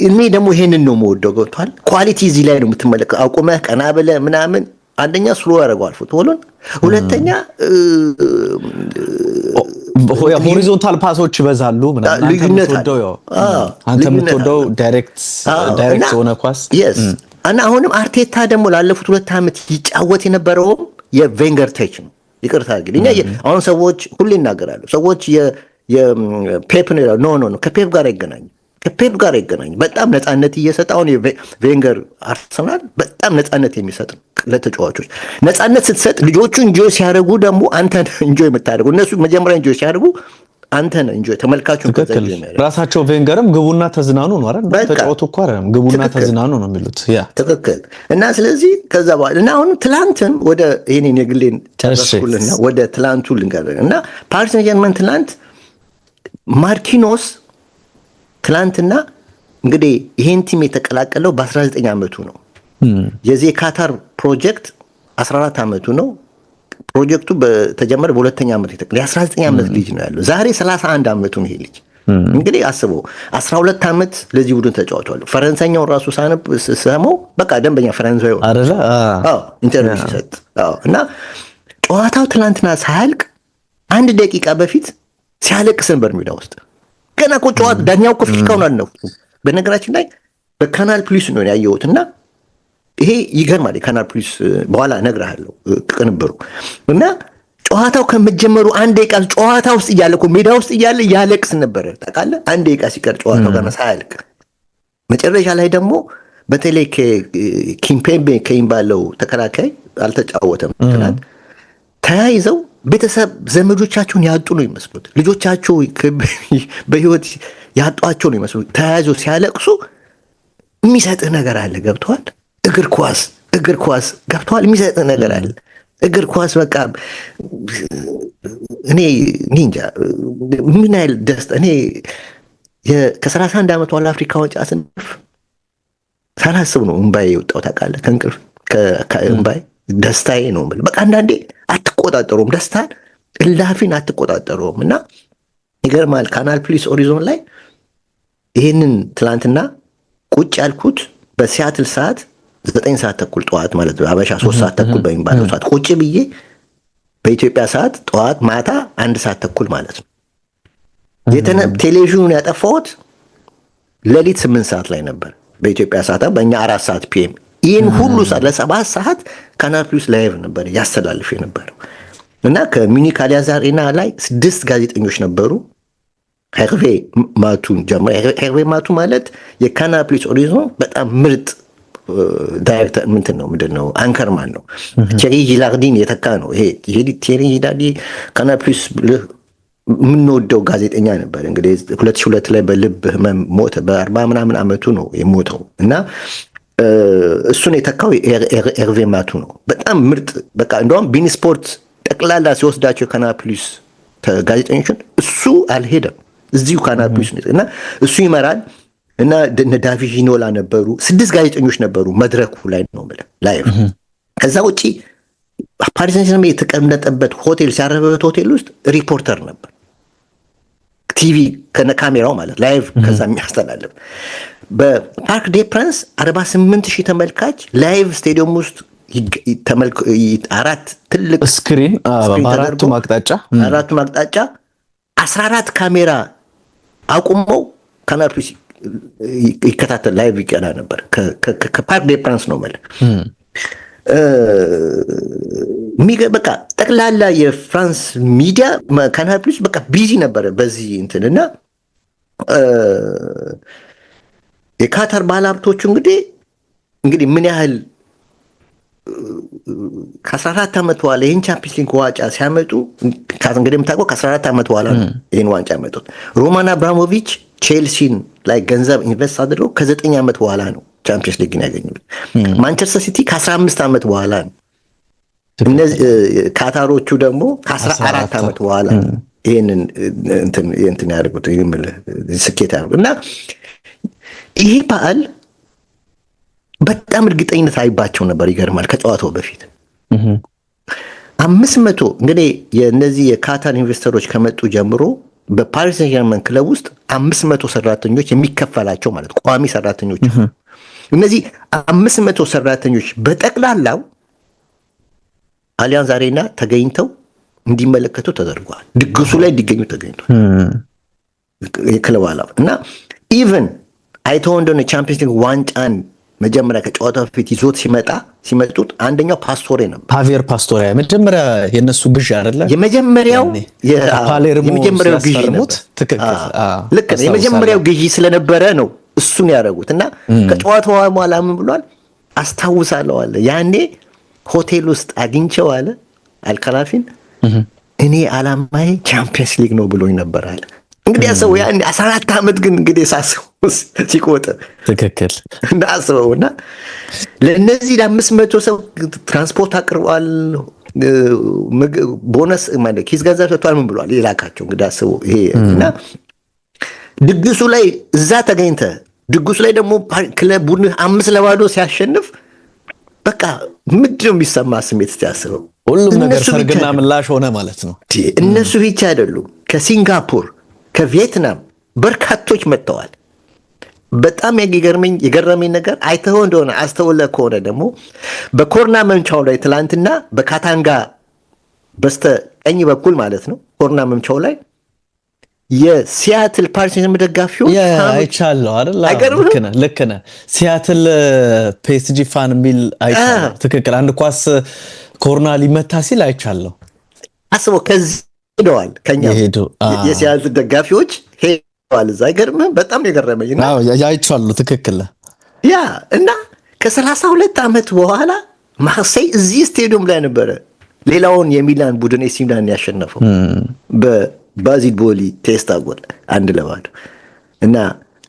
እኔ ደግሞ ይሄንን ነው የምወደው። ገብቷል? ኳሊቲ እዚህ ላይ ነው የምትመለከው። አቁመህ ቀና ብለህ ምናምን አንደኛ ስሎ ያደርገዋል ፉትቦሉን፣ ሁለተኛ ሆሪዞንታል ፓሶች ይበዛሉ ምናምን። አንተ የምትወደው ዳይሬክት ሆነ ኳስ እና አሁንም አርቴታ ደግሞ ላለፉት 2 ዓመት ይጫወት የነበረው የቬንገር ተች ነው። ይቅርታ እንግዲህ አሁን ሰዎች ሁሉ ይናገራሉ። ሰዎች የፔፕ ነው ኖ ከፔፕ ጋር አይገናኝም። ከፔፕ ጋር አይገናኝም። በጣም ነፃነት እየሰጠ አሁን ቬንገር አርሰናል በጣም ነፃነት የሚሰጥ ለተጫዋቾች። ነፃነት ስትሰጥ ልጆቹ ኢንጆይ ሲያደርጉ ደግሞ አንተ ኢንጆይ የምታደርጉ። እነሱ መጀመሪያ ኢንጆይ ሲያደርጉ አንተ ነህ እንጂ ተመልካቹን ራሳቸው ቬንገርም ግቡና ተዝናኑ ነው አይደል? ተጫወቱ እኮ አይደለም ግቡና ተዝናኑ ነው የሚሉት። ያ ትክክል። እና ስለዚህ ከዛ በኋላ እና አሁን ትላንትም ወደ ይሄን የግሌን ጨረስኩልና ወደ ትላንቱ ልንገርህ እና ፓሪስ ሴንት-ጀርመን ትላንት ማርኪኖስ ትላንትና እንግዲህ ይሄን ቲም የተቀላቀለው በ19 ዓመቱ ነው። የዚህ ካታር ፕሮጀክት 14 ዓመቱ ነው። ፕሮጀክቱ በተጀመረ በ2ኛ ዓመት የ19 ዓመት ልጅ ነው ያለው። ዛሬ 31 ዓመቱ ነው ይሄ ልጅ። እንግዲህ አስበው 12 ዓመት ለዚህ ቡድን ተጫውቷል። ፈረንሳይኛው ራሱ ሳነብ ሰማው በቃ ደንበኛ ፈረንሳይ አይደለ? ኢንተርቪው ሲሰጥ እና ጨዋታው ትናንትና ሳያልቅ 1 ደቂቃ በፊት ሲያለቅስ ነበር ሜዳ ውስጥ። ገና እኮ ጨዋታ ዳኛው እኮ ፊሽካውን አልነፉ። በነገራችን ላይ በካናል ፕሊስ ነው ያየሁትና ይሄ ይገርማል። የካናል ፕሊስ በኋላ እነግርሃለሁ ቅንብሩ እና ጨዋታው ከመጀመሩ 1 ደቂቃ ጨዋታ ውስጥ እያለ እኮ ሜዳ ውስጥ እያለ ያለቅስ ነበር ታውቃለህ። 1 ደቂቃ ሲቀር ጨዋታው ገና ሳያልቅ መጨረሻ ላይ ደግሞ በተለይ ኪምፔምቤ ከኢምባለው ተከላካይ አልተጫወተም። ተያይዘው ቤተሰብ ዘመዶቻቸውን ያጡ ነው ይመስሉት። ልጆቻቸው በህይወት ያጧቸው ነው ይመስሉት። ተያይዘው ሲያለቅሱ የሚሰጥህ ነገር አለ። ገብቷል? እግር ኳስ ገብቷል? የሚሰጥህ ነገር አለ። እግር ኳስ በቃ እኔ እንጃ ምን ያህል ደስታ እኔ ከ31 ዓመት በኋላ አፍሪካ ዋንጫ ስንፍ ሳላስብ ነው እምባዬ የወጣው ታውቃለህ። ከእንቅልፍ ከእምባዬ ደስታዬ ነው የምልህ። በቃ አንዳንዴ አትቆጣጠሩም፣ ደስታን እላፊን አትቆጣጠሩም። እና ይገርማል። ካናል ፕሊስ ሆሪዞን ላይ ይህንን ትላንትና ቁጭ ያልኩት በሲያትል ሰዓት 9 ሰዓት ተኩል ጠዋት ማለት ነው። አበሻ 3 ሰዓት ተኩል በሚባለው ሰዓት ቁጭ ብዬ በኢትዮጵያ ሰዓት ጠዋት ማታ 1 ሰዓት ተኩል ማለት ነው። ቴሌቪዥኑን ያጠፋሁት ሌሊት 8 ሰዓት ላይ ነበር በኢትዮጵያ ሰዓት፣ በእኛ 4 ሰዓት ፒኤም ይህን ሁሉ ለ7 ሰዓት ካናል ፕሉስ ላይቭ ነበር ያስተላልፍ የነበረው እና ከሚኒክ አሊያንዝ አሬና ላይ 6 ጋዜጠኞች ነበሩ። ሄርቬ ማቱን ጀምሮ ሄርቬ ማቱ ማለት የካናል ፕሉስ ኦሪዞን በጣም ምርጥ ዳይሬክተር ምንድነው አንከርማን ነው። ቴሪ ጂላርዲን የተካ ነው። ይሄ ቴሪ ጂላርዲ ካናል ፕሉስ የምንወደው ጋዜጠኛ ነበር። እንግዲህ 2002 ላይ በልብ ህመም ሞተ። በ40 ምናምን ዓመቱ ነው የሞተው እና እሱን የተካው ሄርቬ ማቱ ነው። በጣም ምርጥ በቃ እንደውም ቢን ስፖርት ጠቅላላ ሲወስዳቸው ካናል ፕሉስ ጋዜጠኞችን እሱ አልሄደም፣ እዚሁ ካናል ፕሉስ ነው እና እሱ ይመራል እና ዳቪድ ጂኖላ ነበሩ። 6 ጋዜጠኞች ነበሩ መድረኩ ላይ ነው ላይቭ። ከዛ ውጪ ፓሪስ ሰን የተቀመጠበት ሆቴል ሲያረፈበት ሆቴል ውስጥ ሪፖርተር ነበር፣ ቲቪ ከነካሜራው ማለት ላይቭ ከዛ የሚያስተላልፍ። በፓርክ ዴ ፕራንስ 48,000 ተመልካች ላይቭ ስቴዲየም ውስጥ 4 ትልቅ ስክሪን በአራቱም አቅጣጫ 14 ካሜራ አቁመው ካናል ፕሉስ ይከታተል ላይቭ ይቀዳ ነበር። ከፓርክ ዴ ፕራንስ ነው ማለት በቃ ጠቅላላ የፍራንስ ሚዲያ ካናል ፕሉስ በቃ ቢዚ ነበረ በዚህ እንትን እና የካታር ባለሀብቶቹ እንግዲህ ምን ያህል ከ14 ዓመት በኋላ ይህን ቻምፒየንስ ሊግ ዋንጫ ሲያመጡ እንግዲህ የምታውቀው ከ14 ዓመት በኋላ ነው ይህን ዋንጫ ያመጡት። ሮማን አብራሞቪች ቼልሲን ላይ ገንዘብ ኢንቨስት አድርገው ከ9 ዓመት በኋላ ነው ቻምፒየንስ ሊግን ያገኙት። ማንቸስተር ሲቲ ከ15 ዓመት በኋላ ነው። እነዚህ ካታሮቹ ደግሞ ከ14 ዓመት በኋላ ይህንን እንትን ያደርጉት ስኬት ያደርጉት እና ይሄ በዓል በጣም እርግጠኝነት አይባቸው ነበር። ይገርማል። ከጨዋታው በፊት 500 እንግዲህ የነዚህ የካታር ኢንቨስተሮች ከመጡ ጀምሮ በፓሪስ ሰን ዠርመን ክለብ ውስጥ 500 ሰራተኞች የሚከፈላቸው ማለት ቋሚ ሰራተኞች። እነዚህ 500 ሰራተኞች በጠቅላላው አሊያንዝ አሬና ተገኝተው እንዲመለከቱ ተደርጓል። ድግሱ ላይ እንዲገኙ ተገኝቷል የክለብ አላፍ እና ኢቨን አይተው እንደሆነ ቻምፒየንስ ሊግ ዋንጫን መጀመሪያ ከጨዋታው በፊት ይዞት ሲመጡት አንደኛው ፓስቶሬ ነበር። ፓቬር ፓስቶሬ መጀመሪያ የነሱ ግዢ አይደለ? የመጀመሪያው ግዢ ነበር። ትክክል። ልክ ነው። የመጀመሪያው ግዢ ስለነበረ ነው እሱን ያደረጉት እና ከጨዋታው በኋላ ምን ብሏል? አስታውሳለሁ አለ ያኔ ሆቴል ውስጥ አግኝቼው አለ አልከላፊን እኔ አላማዬ ቻምፒየንስ ሊግ ነው ብሎኝ ነበር አለ። እንግዲህ ያሰው ያን 14 ዓመት ግን እንግዲህ ሳስበው ሲቆጥር ትክክል እንዳስበውና ለነዚህ ለ500 ሰው ትራንስፖርት አቅርቧል። ቦነስ ማለት ኪስ ገንዘብ ሰጥቷል። ምን ብሏል ይላካቸው እንግዲህ አስበው ይሄ እና ድግሱ ላይ እዛ ተገኝተ ድግሱ ላይ ደግሞ ክለብ ቡድን 5-0 ሲያሸንፍ በቃ ምንድነው የሚሰማ ስሜት ሲያስበው? ሁሉም ነገር ሰርግና ምላሽ ሆነ ማለት ነው። እነሱ ብቻ አይደሉም። ከሲንጋፖር ከቪየትናም በርካቶች መጥተዋል። በጣም የገረመኝ ነገር አይተኸው እንደሆነ አስተውለህ ከሆነ ደግሞ በኮርና መምቻው ላይ ትላንትና በካታንጋ በስተ ቀኝ በኩል ማለት ነው ኮርና መምቻው ላይ የሲያትል ፓሪስ ደጋፊዎች አይቻለሁ አይደል? ልክ ነህ። ሲያትል ፒኤስጂ ፋን የሚል አይቻለሁ። ትክክል። አንድ ኳስ ኮርና ሊመታ ሲል አይቻለሁ። አስበው ከዚህ ሄደዋል። ከኛ የሲያትል ደጋፊዎች ሄደዋል እዛ። አይገርምም? በጣም የገረመኝ እና አይቻለሁ። ትክክል ያ እና ከ32 ዓመት በኋላ ማርሴይ እዚህ ስቴዲየም ላይ ነበረ ሌላውን የሚላን ቡድን ኤሲ ሚላን ያሸነፈው ባዚል ቦሊ ቴስታ ጎል 1-0 እና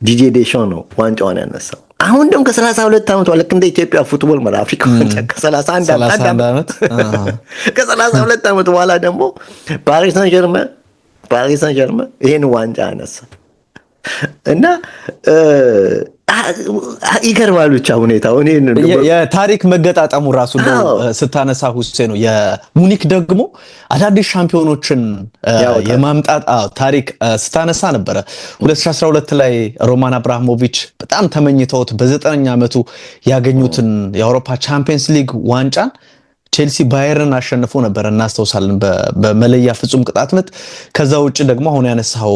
ዲጄ ዴሻው ነው ዋንጫውን ያነሳው። አሁን ደግሞ ከ32 ዓመት ልክ እንደ ኢትዮጵያ ፉትቦል ማለት አፍሪካ ዋንጫ ከ32 ዓመት በኋላ ደግሞ ፓሪስ ሰን ዠርመን ይሄን ዋንጫ አነሳ እና ይገርማል ብቻ ሁኔታው። የታሪክ መገጣጠሙ ራሱ ስታነሳ ሁሴኑ የሙኒክ ደግሞ አዳዲስ ሻምፒዮኖችን የማምጣት ታሪክ ስታነሳ ነበረ። 2012 ላይ ሮማን አብራሞቪች በጣም ተመኝተውት በ9ኛ ዓመቱ ያገኙትን የአውሮፓ ቻምፒየንስ ሊግ ዋንጫን ቼልሲ ባየርን አሸንፎ ነበር እናስታውሳለን፣ በመለያ ፍጹም ቅጣት ምት። ከዛ ውጭ ደግሞ አሁን ያነሳው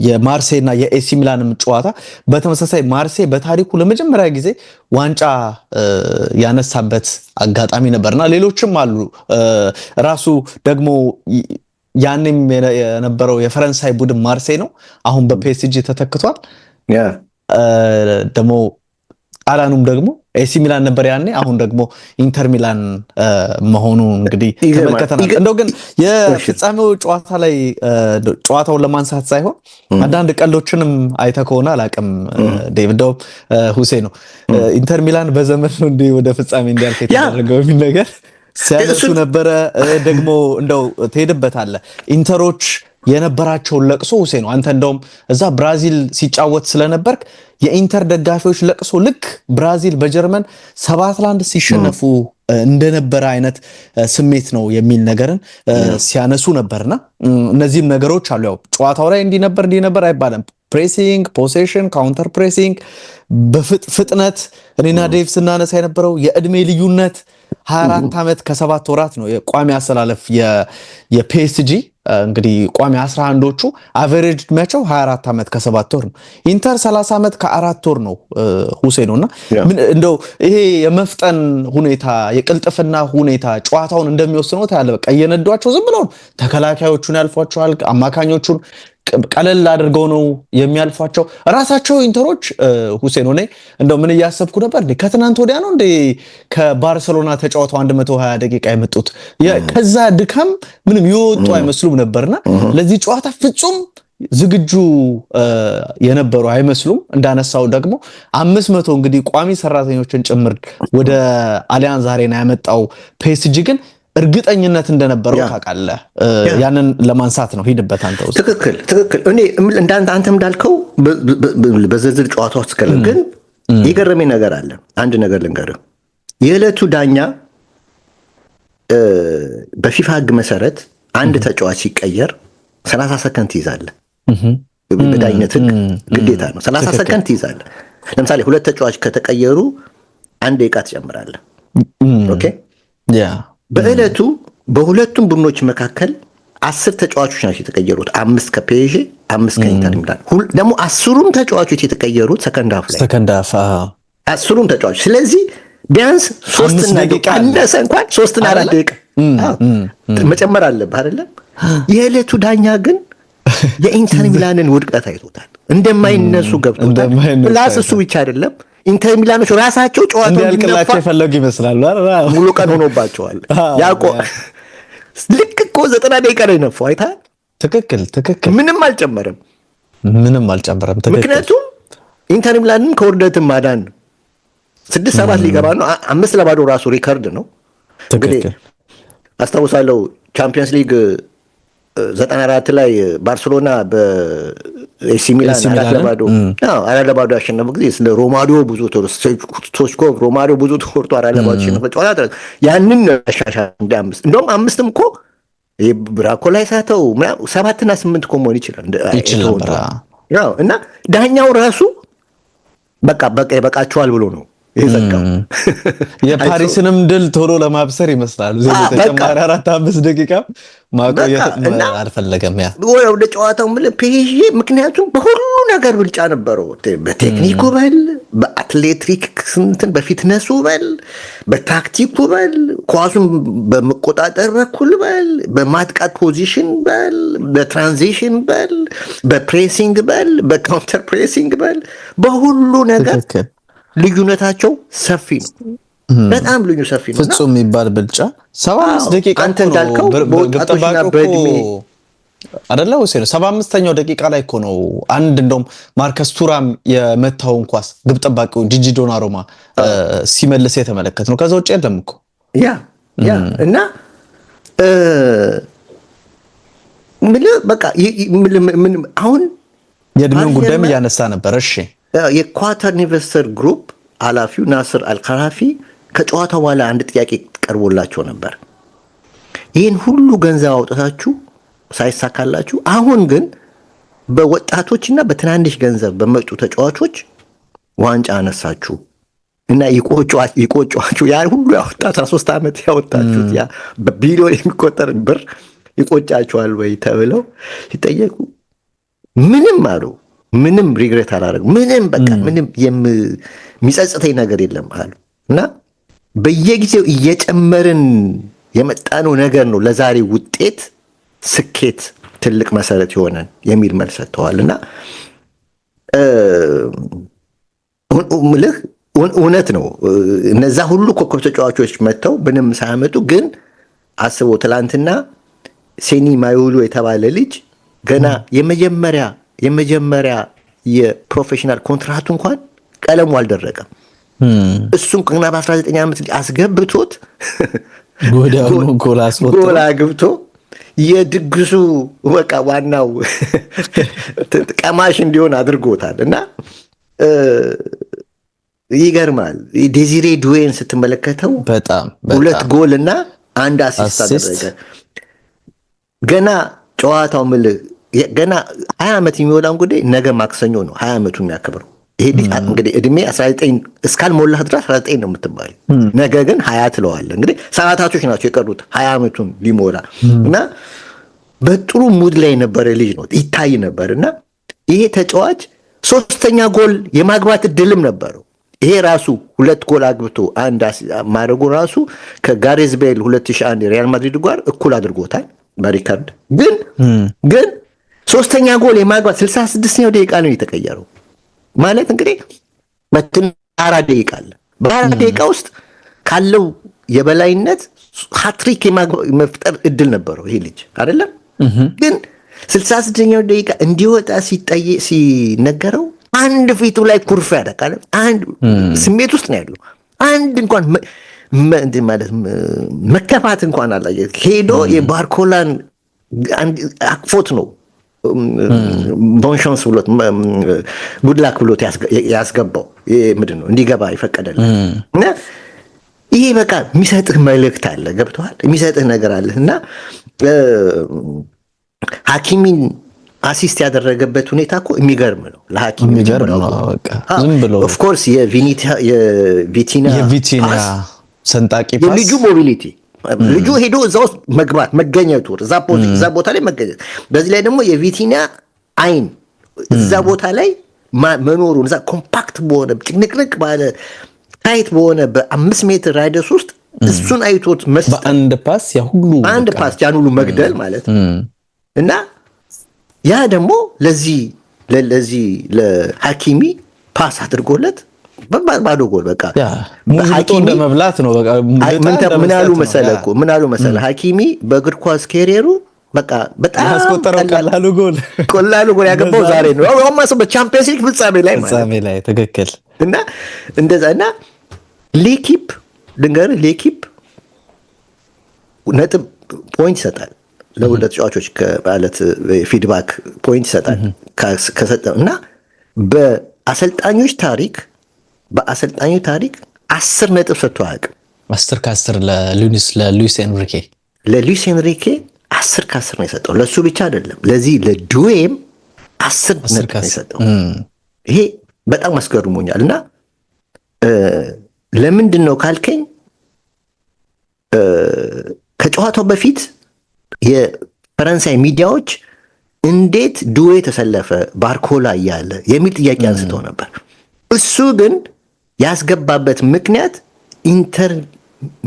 የማርሴይ እና የኤሲ ሚላንም ጨዋታ በተመሳሳይ ማርሴይ በታሪኩ ለመጀመሪያ ጊዜ ዋንጫ ያነሳበት አጋጣሚ ነበርና ሌሎችም አሉ። ራሱ ደግሞ ያኔም የነበረው የፈረንሳይ ቡድን ማርሴይ ነው። አሁን በፒኤስጂ ተተክቷል። ደግሞ ጣሊያኑም ደግሞ ኤሲ ሚላን ነበር ያኔ። አሁን ደግሞ ኢንተር ሚላን መሆኑ እንግዲህ ተመልከተናል። እንደው ግን የፍጻሜው ጨዋታ ላይ ጨዋታውን ለማንሳት ሳይሆን አንዳንድ ቀልዶችንም አይተህ ከሆነ አላውቅም ዴቪድ ሁሴን ነው ኢንተር ሚላን በዘመን ነው እንደ ወደ ፍጻሜ እንዲያልፍ የተደረገው የሚል ነገር ሲያነሱ ነበረ። ደግሞ እንደው ትሄድበታለህ ኢንተሮች የነበራቸውን ለቅሶ ሁሴን ነው። አንተ እንደውም እዛ ብራዚል ሲጫወት ስለነበርክ የኢንተር ደጋፊዎች ለቅሶ ልክ ብራዚል በጀርመን 7-1 ሲሸነፉ እንደነበረ አይነት ስሜት ነው የሚል ነገርን ሲያነሱ ነበርና እነዚህም ነገሮች አሉ። ያው ጨዋታው ላይ እንዲህ ነበር አይባልም። ፕሬሲንግ፣ ፖሴሽን፣ ካውንተር ፕሬሲንግ በፍጥነት እኔና ዴቭ ስናነሳ የነበረው የእድሜ ልዩነት 24 ዓመት ከ7 ወራት ነው የቋሚ አሰላለፍ የፒኤስጂ እንግዲህ ቋሚ 11ዎቹ አቨሬጅ እድሜያቸው 24 ዓመት ከ7 ወር ነው። ኢንተር 30 ዓመት ከ4 ወር ነው ሁሴን ነውና እንደው ይሄ የመፍጠን ሁኔታ የቅልጥፍና ሁኔታ ጨዋታውን እንደሚወስነው ታያለ። በቃ እየነዷቸው ዝም ብለው ተከላካዮቹን ያልፏቸዋል፣ አማካኞቹን ቀለል አድርገው ነው የሚያልፏቸው። ራሳቸው ኢንተሮች ሁሴን ሆነ እንደው ምን እያሰብኩ ነበር እንዴ ከትናንት ወዲያ ነው እንዴ ከባርሰሎና ተጫውተው 120 ደቂቃ የመጡት ከዛ ድካም ምንም ይወጡ አይመስሉም ነበርና ለዚህ ጨዋታ ፍጹም ዝግጁ የነበሩ አይመስሉም። እንዳነሳው ደግሞ 500 እንግዲህ ቋሚ ሰራተኞችን ጭምር ወደ አሊያንዝ አሬና ያመጣው ፒኤስጂ ግን እርግጠኝነት እንደነበረው ታውቃለህ። ያንን ለማንሳት ነው ሂድበት አንተ ውስጥ። ትክክል እኔ አንተ እንዳልከው በዝርዝር ጨዋታ ውስጥ ግን የገረመኝ ነገር አለ። አንድ ነገር ልንገርህ። የዕለቱ ዳኛ በፊፋ ሕግ መሰረት አንድ ተጫዋች ሲቀየር 30 ሰከንድ ትይዛለህ። በዳኝነት ሕግ ግዴታ ነው 30 ሰከንድ ትይዛለህ። ለምሳሌ 2 ተጫዋች ከተቀየሩ 1 ደቂቃ ትጨምራለህ። ኦኬ በዕለቱ በሁለቱም ቡድኖች መካከል 10 ተጫዋቾች ናቸው የተቀየሩት። 5 ከፒኤስጂ 5 ከኢንተር ሚላን። ደግሞ 10ሩም ተጫዋቾች የተቀየሩት ሰከንድ ሃፍ ላይ 10ሩም ተጫዋቾች። ስለዚህ ቢያንስ 3 ደቂቃ እንደሰ እንኳን 3 እና 4 ደቂቃ መጨመር አለብህ አይደለም። የዕለቱ ዳኛ ግን የኢንተር ሚላንን ውድቀት አይቶታል። እንደማይነሱ ገብቶታል። ፕላስ እሱ ብቻ አይደለም ኢንተር ሚላኖች ራሳቸው ጨዋታውን እንዲያልቅላቸው የፈለጉ ይመስላል። ሙሉ ቀን ሆኖባቸዋል። ያቆ ልክ እኮ 90 ደቂቃ ላይ ነፋው አይተሃል። ትክክል ምንም አልጨመረም። ትክክል። ምክንያቱም ኢንተር ሚላንን ከውርደትም ማዳን 6-7 ሊገባ ነው። 5-0 ራሱ ሪከርድ ነው። እንግዲህ አስታውሳለሁ ቻምፒየንስ ሊግ 94 ላይ ባርሴሎና በኤሲ ሚላን 4-0 ያሸነፈ ጊዜ ስለ ሮማሪዮ ብዙ ስቶይችኮቭ ሮማሪዮ ብዙ ተቆርጦ 4-0 ያሸነፈ ጨዋታ ያንን አሻሻል እንደ 5 እንደውም 5ም እኮ ብራኮ ላይ ሳተው 7 እና 8 እኮ መሆን ይችላል ነበር። እና ዳኛው ራሱ በቃ ይበቃቸዋል ብሎ ነው ይዘጋው። የፓሪስንም ድል ቶሎ ለማብሰር ይመስላል። ተጨማሪ 4-5 ደቂቃ ማቆየት አልፈለገም። ወደ ጨዋታው ፒኤስጂ ምክንያቱም በሁሉ ነገር ብልጫ ነበረው። በቴክኒኩ በል፣ በአትሌቲክስ በፊትነሱ በል፣ በታክቲኩ በል፣ ኳሱን በመቆጣጠር በኩል በል፣ በማጥቃት ፖዚሽን በል፣ በትራንዚሽን በል፣ በፕሬሲንግ በል፣ በካውንተር ፕሬሲንግ በል፣ በሁሉ ነገር ልዩነታቸው ሰፊ ነው። በጣም ልዩ ሰፊ ነው። ፍጹም የሚባል ብልጫ 75 ደቂቃ አንተ እንዳልከው በወጣቶችና በእድሜ አይደለ ወይስ 75ኛው ደቂቃ ላይ እኮ ነው አንድ እንደውም ማርከስ ቱራም የመታውን ኳስ ግብ ጠባቂው ጂጂ ዶናሩማ ሲመልስ የተመለከት ነው። ከዛ ውጭ የለም እኮ ያ እና በቃ አሁን የእድሜውን ጉዳይም እያነሳ ነበር። እሺ የኳታር ኢንቨስተር ግሩፕ ኃላፊው ናስር አልካራፊ ከጨዋታው በኋላ አንድ ጥያቄ ቀርቦላቸው ነበር። ይህን ሁሉ ገንዘብ አውጥታችሁ ሳይሳካላችሁ አሁን ግን በወጣቶችና በትናንሽ ገንዘብ በመጡ ተጫዋቾች ዋንጫ አነሳችሁ እና ይቆጫችሁ ያ ሁሉ ያወጣ 13 ዓመት ያወጣችሁት ያ በቢሊዮን የሚቆጠር ብር ይቆጫችኋል ወይ ተብለው ሲጠየቁ ምንም አሉ ምንም ሪግሬት አላደረግም ምንም በቃ ምንም የሚጸጽተኝ ነገር የለም አሉ እና በየጊዜው እየጨመርን የመጣነው ነገር ነው ለዛሬ ውጤት ስኬት ትልቅ መሰረት የሆነን የሚል መልስ ሰጥተዋልና ምልህ እውነት ነው እነዛ ሁሉ ኮከብ ተጫዋቾች መጥተው ምንም ሳያመጡ ግን አስበው ትላንትና ሴኒ ማዩሉ የተባለ ልጅ ገና የመጀመሪያ የፕሮፌሽናል ኮንትራቱ እንኳን ቀለሙ አልደረቀም እሱን ገና በ19 ዓመት አስገብቶት ጎል አግብቶ የድግሱ በቃ ዋናው ቀማሽ እንዲሆን አድርጎታል እና ይገርማል ዴዚሬ ዱዌን ስትመለከተው በጣም 2 ጎል እና 1 አሲስት አደረገ ገና ጨዋታው ገና 20 ዓመት የሚሞላው እንግዲህ ነገ ማክሰኞ ነው 20 ዓመቱ የሚያከብረው ይሄ እንግዲህ እድሜ 19 እስካልሞላህ ድረስ 19 ነው የምትባል ነገ ግን 20 ትለዋለህ እንግዲህ ሰዓታቶች ናቸው የቀሩት 20 ዓመቱን ሊሞላ እና በጥሩ ሙድ ላይ የነበረ ልጅ ነው ይታይ ነበርና ይሄ ተጫዋች 3ኛ ጎል የማግባት እድልም ነበረው ይሄ ራሱ 2 ጎል አግብቶ አንድ ማድረጉ ራሱ ከጋሬዝ ቤል 2001 ሪያል ማድሪድ ጋር እኩል አድርጎታል በሪካርድ ግን 3ኛ ጎል የማግባት 66ኛው ደቂቃ ነው የተቀየረው ማለት እንግዲህ በትን 4 ደቂቃ አለ በ4 ደቂቃ ውስጥ ካለው የበላይነት ሃትሪክ የመፍጠር እድል ነበረው ይሄ ልጅ አይደለም ግን 66ኛው ደቂቃ እንዲወጣ ሲነገረው አንድ ፊቱ ላይ ኩርፋ ያደቃለ አንድ ስሜት ውስጥ ነው ያለው አንድ እንኳን ማለት መከፋት እንኳን አላየ ሄዶ የባርኮላን አቅፎት ነው ቦንሻንስ ብሎት ጉድላክ ብሎት ያስገባው ምንድን ነው እንዲገባ ይፈቀደል እና ይሄ በቃ የሚሰጥህ መልእክት አለ ገብተዋል የሚሰጥህ ነገር አለ እና ሐኪሚን አሲስት ያደረገበት ሁኔታ እኮ የሚገርም ነው ለሐኪሚ የሚገርም ነው በቃ ዝም ብሎ ኦፍ ኮርስ የቪቲና ሰንጣቂ ፓስ የልጁ ሞቢሊቲ ልጁ ሄዶ እዛ ውስጥ መገኘቱ እዛ ቦታ ላይ መገኘት በዚህ ላይ ደግሞ የቪቲና አይን እዛ ቦታ ላይ መኖሩን እዛ ኮምፓክት በሆነ ጭንቅንቅ ባለ ታይት በሆነ በ5 ሜትር ራዲየስ ውስጥ እሱን አይቶት በአንድ ፓስ አንድ ፓስ ያን ሁሉ መግደል ማለት እና ያ ደግሞ ለዚህ ለሐኪሚ ፓስ አድርጎለት ባዶ ጎል በቃ ሐኪሚ እንደመብላት ነው በቃ ምን አሉ መሰለ ሐኪሚ በእግር ኳስ ካሪየሩ በቃ በጣም ያስቆጠረው ቀላሉ ጎል ያገባው ዛሬ ነው አሁን ማሰብ በቻምፒየንስ ሊግ ፍጻሜ ላይ ትክክል እና እንደዛና ሌኪፕ ነጥብ ፖይንት ይሰጣል ለሁለት ተጫዋቾች ከማለት ፊድባክ ፖይንት ይሰጣል ከሰጠው እና በአሰልጣኙ ታሪክ 10 ነጥብ ሰጥቶ አያውቅም 10 ከ10 ለሉዊስ ኤንሪኬ 10 ከ10 ነው የሰጠው ለሱ ብቻ አይደለም ለዚህ ለዱዌም 10 ነጥብ ነው የሰጠው ይሄ በጣም አስገርሞኛል እና ለምንድን ነው ካልከኝ ከጨዋታው በፊት የፈረንሳይ ሚዲያዎች እንዴት ዱዌ ተሰለፈ ባርኮላ እያለ የሚል ጥያቄ አንስተው ነበር እሱ ግን ያስገባበት ምክንያት ኢንተር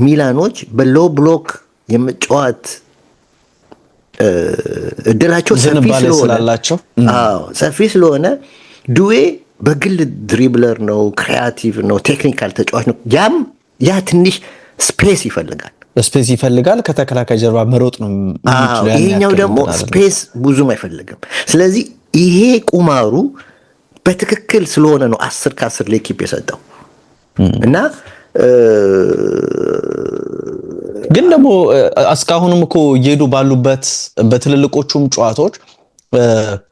ሚላኖች በሎ ብሎክ የመጫወት እድላቸው ሰፊ ስለሆነ ዱዌ በግል ድሪብለር ነው ክሪኤቲቭ ነው ቴክኒካል ተጫዋች ነው ያ ትንሽ ስፔስ ይፈልጋል ከተከላካይ ጀርባ መሮጥ ነው የሚችለው ይሄኛው ደግሞ ስፔስ ብዙም አይፈልግም ስለዚህ ይሄ ቁማሩ በትክክል ስለሆነ ነው 10 ከ10 ለኪፕ የሰጠው እና ግን ደግሞ እስካሁንም እኮ እየሄዱ ባሉበት በትልልቆቹም ጨዋታዎች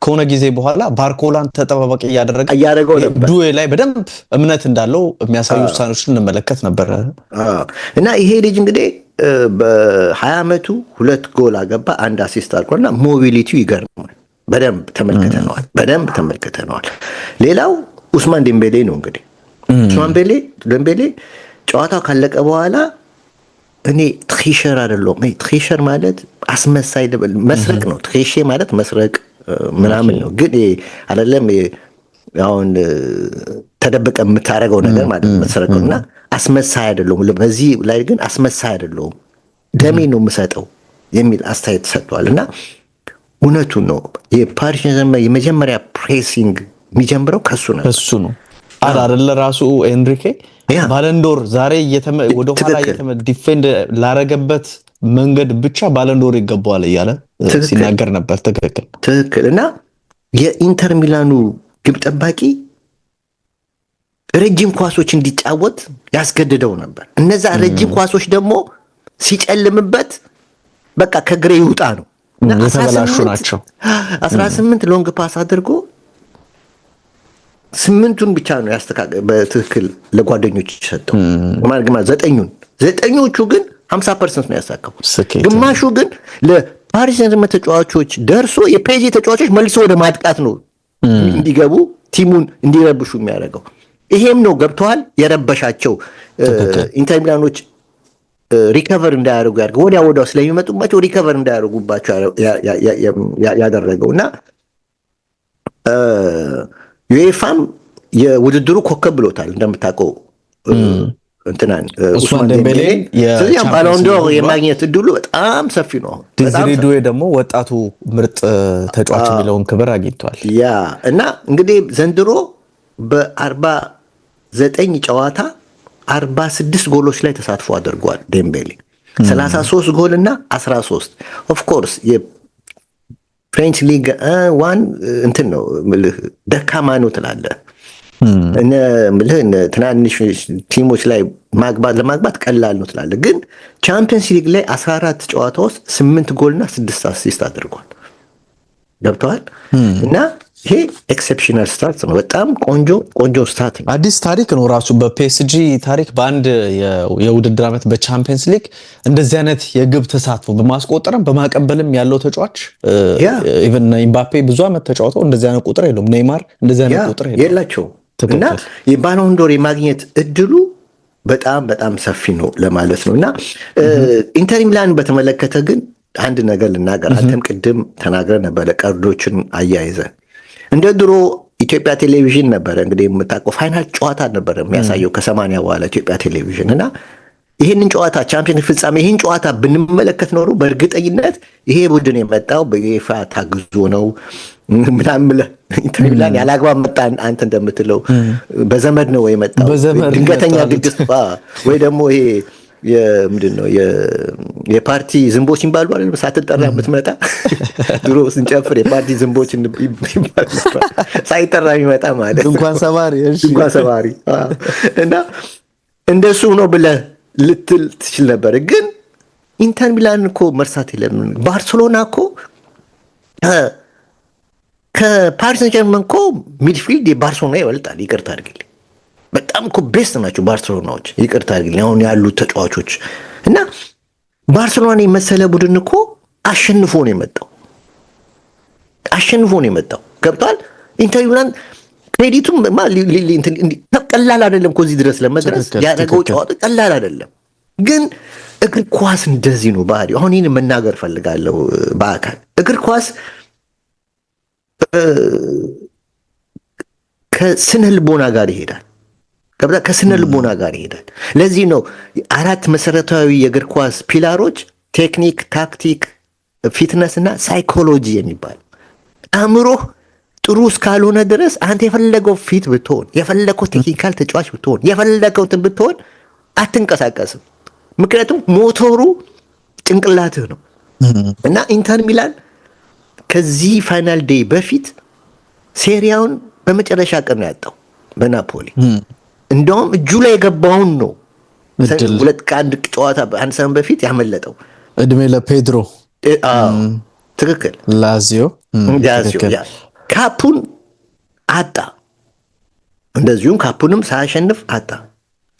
ከሆነ ጊዜ በኋላ ባርኮላን ተጠባባቂ እያደረገው ነበር ዱዌ ላይ በደንብ እምነት እንዳለው የሚያሳዩ ውሳኔዎችን እንመለከት ነበር እና ይሄ ልጅ እንግዲህ በ20 ዓመቱ 2 ጎል አገባ 1 አሲስት አድርጓልና ሞቢሊቲው ይገርማል በደንብ ተመልክተነዋል ሌላው ኡስማን ዴምቤሌ ነው እንግዲህ ኡስማን ዴምቤሌ ጨዋታው ካለቀ በኋላ እኔ ትሪሸር አይደለም ትሪሸር ማለት አስመሳይ መስረቅ ነው ትሪሼ ማለት መስረቅ ምናምን ነው። ግን አይደለም አሁን ተደብቀ የምታደርገው ነገር ማለት ነው መሰረቀው እና አስመሳይ አይደለሁም። በዚህ ላይ ግን አስመሳይ አይደለሁም፣ ደሜ ነው የምሰጠው የሚል አስተያየት ሰጥቷል። እና እውነቱን ነው። የፓሪስ ሴንጀርመን የመጀመሪያ ፕሬሲንግ የሚጀምረው ከሱ ነው አይደለ? ራሱ ኤንሪኬ ባለንዶር ዛሬ ወደ ኋላ ዲፌንድ ላረገበት መንገድ ብቻ ባለንዶር ይገባዋል እያለ ሲናገር ነበር። ትክክል። እና የኢንተር ሚላኑ ግብ ጠባቂ ረጅም ኳሶች እንዲጫወት ያስገድደው ነበር። እነዛ ረጅም ኳሶች ደግሞ ሲጨልምበት በቃ ከግሬ ይውጣ ነው። የተበላሹ ናቸው። 18 ሎንግ ፓስ አድርጎ 8ቱን ብቻ ነው በትክክል ለጓደኞች ሰጠው። ዘጠኞቹ ግን 50% ነው ያሳካው። ግማሹ ግን ለፓሪስ ሴንጀርመን ተጫዋቾች ደርሶ የፔጂ ተጫዋቾች መልሶ ወደ ማጥቃት ነው እንዲገቡ ቲሙን እንዲረብሹ የሚያደርገው። ይሄም ነው ገብተዋል የረበሻቸው ኢንተር ሚላኖች ሪከቨር እንዳያደርጉ ወዲያው ስለሚመጡባቸው ሪከቨር እንዳያደርጉባቸው ያደረገው። እና ዩኤፋም የውድድሩ ኮከብ ብሎታል እንደምታውቀው እንትናን ኡስማን ዴምቤሌ ባሎን ዶር የማግኘት እድሉ በጣም ሰፊ ነው። ዴዚሬ ዱዌ ደግሞ ወጣቱ ምርጥ ተጫዋች የሚለውን ክብር አግኝቷል። እና እንግዲህ ዘንድሮ በ49 ጨዋታ 46 ጎሎች ላይ ተሳትፎ አድርጓል ዴምቤሌ 33 ጎል እና 13 ኦፍ ኮርስ የፍሬንች ሊግ 1 እንትን ነው ምልህ ደካማ ነው ትላለህ። ትናንሽ ቲሞች ላይ ለማግባት ቀላል ነው ትላለህ። ግን ቻምፒየንስ ሊግ ላይ 14 ጨዋታ ውስጥ 8 ጎልና 6 አሲስት አድርጓል። ገብተዋል። እና ይሄ ኤክሴፕሽናል ስታት ነው። በጣም ቆንጆ ስታት ነው። አዲስ ታሪክ ነው ራሱ በፒኤስጂ ታሪክ በአንድ የውድድር ዓመት በቻምፒየንስ ሊግ እንደዚህ አይነት የግብ ተሳትፎ በማስቆጠርም በማቀበልም ያለው ተጫዋች ኢቨን ኤምባፔ ብዙ ዓመት ተጫውተው እንደዚህ አይነት ቁጥር የለውም። ኔይማር እንደዚህ አይነት ቁጥር የላቸው። እና የባሎን ዶር የማግኘት እድሉ በጣም ሰፊ ነው ለማለት ነው። እና ኢንተር ሚላን በተመለከተ ግን አንድ ነገር ልናገር። አንተም ቅድም ተናግረህ ነበር ቀርዶችን አያይዘን እንደ ድሮ ኢትዮጵያ ቴሌቪዥን ነበረ እንግዲህ የምታውቀው ፋይናል ጨዋታ ነበረ የሚያሳየው ከ80 በኋላ ኢትዮጵያ ቴሌቪዥን። እና ይህንን ጨዋታ ቻምፒየንስ ፍጻሜ ይህን ጨዋታ ብንመለከት ኖሮ በእርግጠኝነት ይሄ ቡድን የመጣው በዩኤፋ ታግዞ ነው ምናምን ኢንተር ሚላን ያላግባብ መጣ አንተ እንደምትለው በዘመድ ነው የመጣው ድንገተኛ ድግስ ወይ ደግሞ ይሄ ምንድነው የፓርቲ ዝንቦች ይባሉ አይደል? ሳትጠራ የምትመጣ ድሮ ስንጨፍር የፓርቲ ዝንቦች ይባሉ ሳይጠራ የሚመጣ ማለት ድንኳን ሰባሪ እና እንደሱ ነው ብለህ ልትል ትችል ነበር። ግን ኢንተር ሚላን እኮ መርሳት የለም። ባርሴሎና እኮ ከፓሪስ ሴንጀርመን እኮ ሚድፊልድ የባርሴሎና ይበልጣል። ይቅርታ አድርግልኝ፣ በጣም እኮ ቤስት ናቸው ባርሴሎናዎች። ይቅርታ አድርግልኝ አሁን ያሉት ተጫዋቾች። እና ባርሴሎና የመሰለ ቡድን እኮ አሸንፎ ነው የመጣው። ገብቷል። ኢንተር ሚላን ክሬዲቱም ቀላል አይደለም እኮ እዚህ ድረስ ለመድረስ ያደረገው ጨዋታ ቀላል አይደለም። ግን እግር ኳስ እንደዚህ ነው ባህሪው። አሁን ይህን መናገር ፈልጋለሁ በአካል እግር ኳስ ከስነ ልቦና ጋር ይሄዳል። ከስነ ልቦና ጋር ይሄዳል። ለዚህ ነው 4 መሰረታዊ የእግር ኳስ ፒላሮች ቴክኒክ፣ ታክቲክ፣ ፊትነስ እና ሳይኮሎጂ የሚባል አእምሮህ ጥሩ እስካልሆነ ድረስ አንተ የፈለገው ፊት ብትሆን፣ የፈለገው ቴክኒካል ተጫዋች ብትሆን፣ የፈለገው ብትሆን አትንቀሳቀስም። ምክንያቱም ሞተሩ ጭንቅላትህ ነው። እና ኢንተር ሚላን ከዚህ ፋይናል ዴይ በፊት ሴሪያውን በመጨረሻ ቀን ነው ያጣው በናፖሊ። እንደውም እጁ ላይ የገባውን ነው 2-1 ጨዋታ አንድ ሰሞን በፊት ያመለጠው። እድሜ ለፔድሮ። ትክክል። ላዚዮ ካፑን አጣ። እንደዚሁም ካፑንም ሳያሸንፍ አጣ።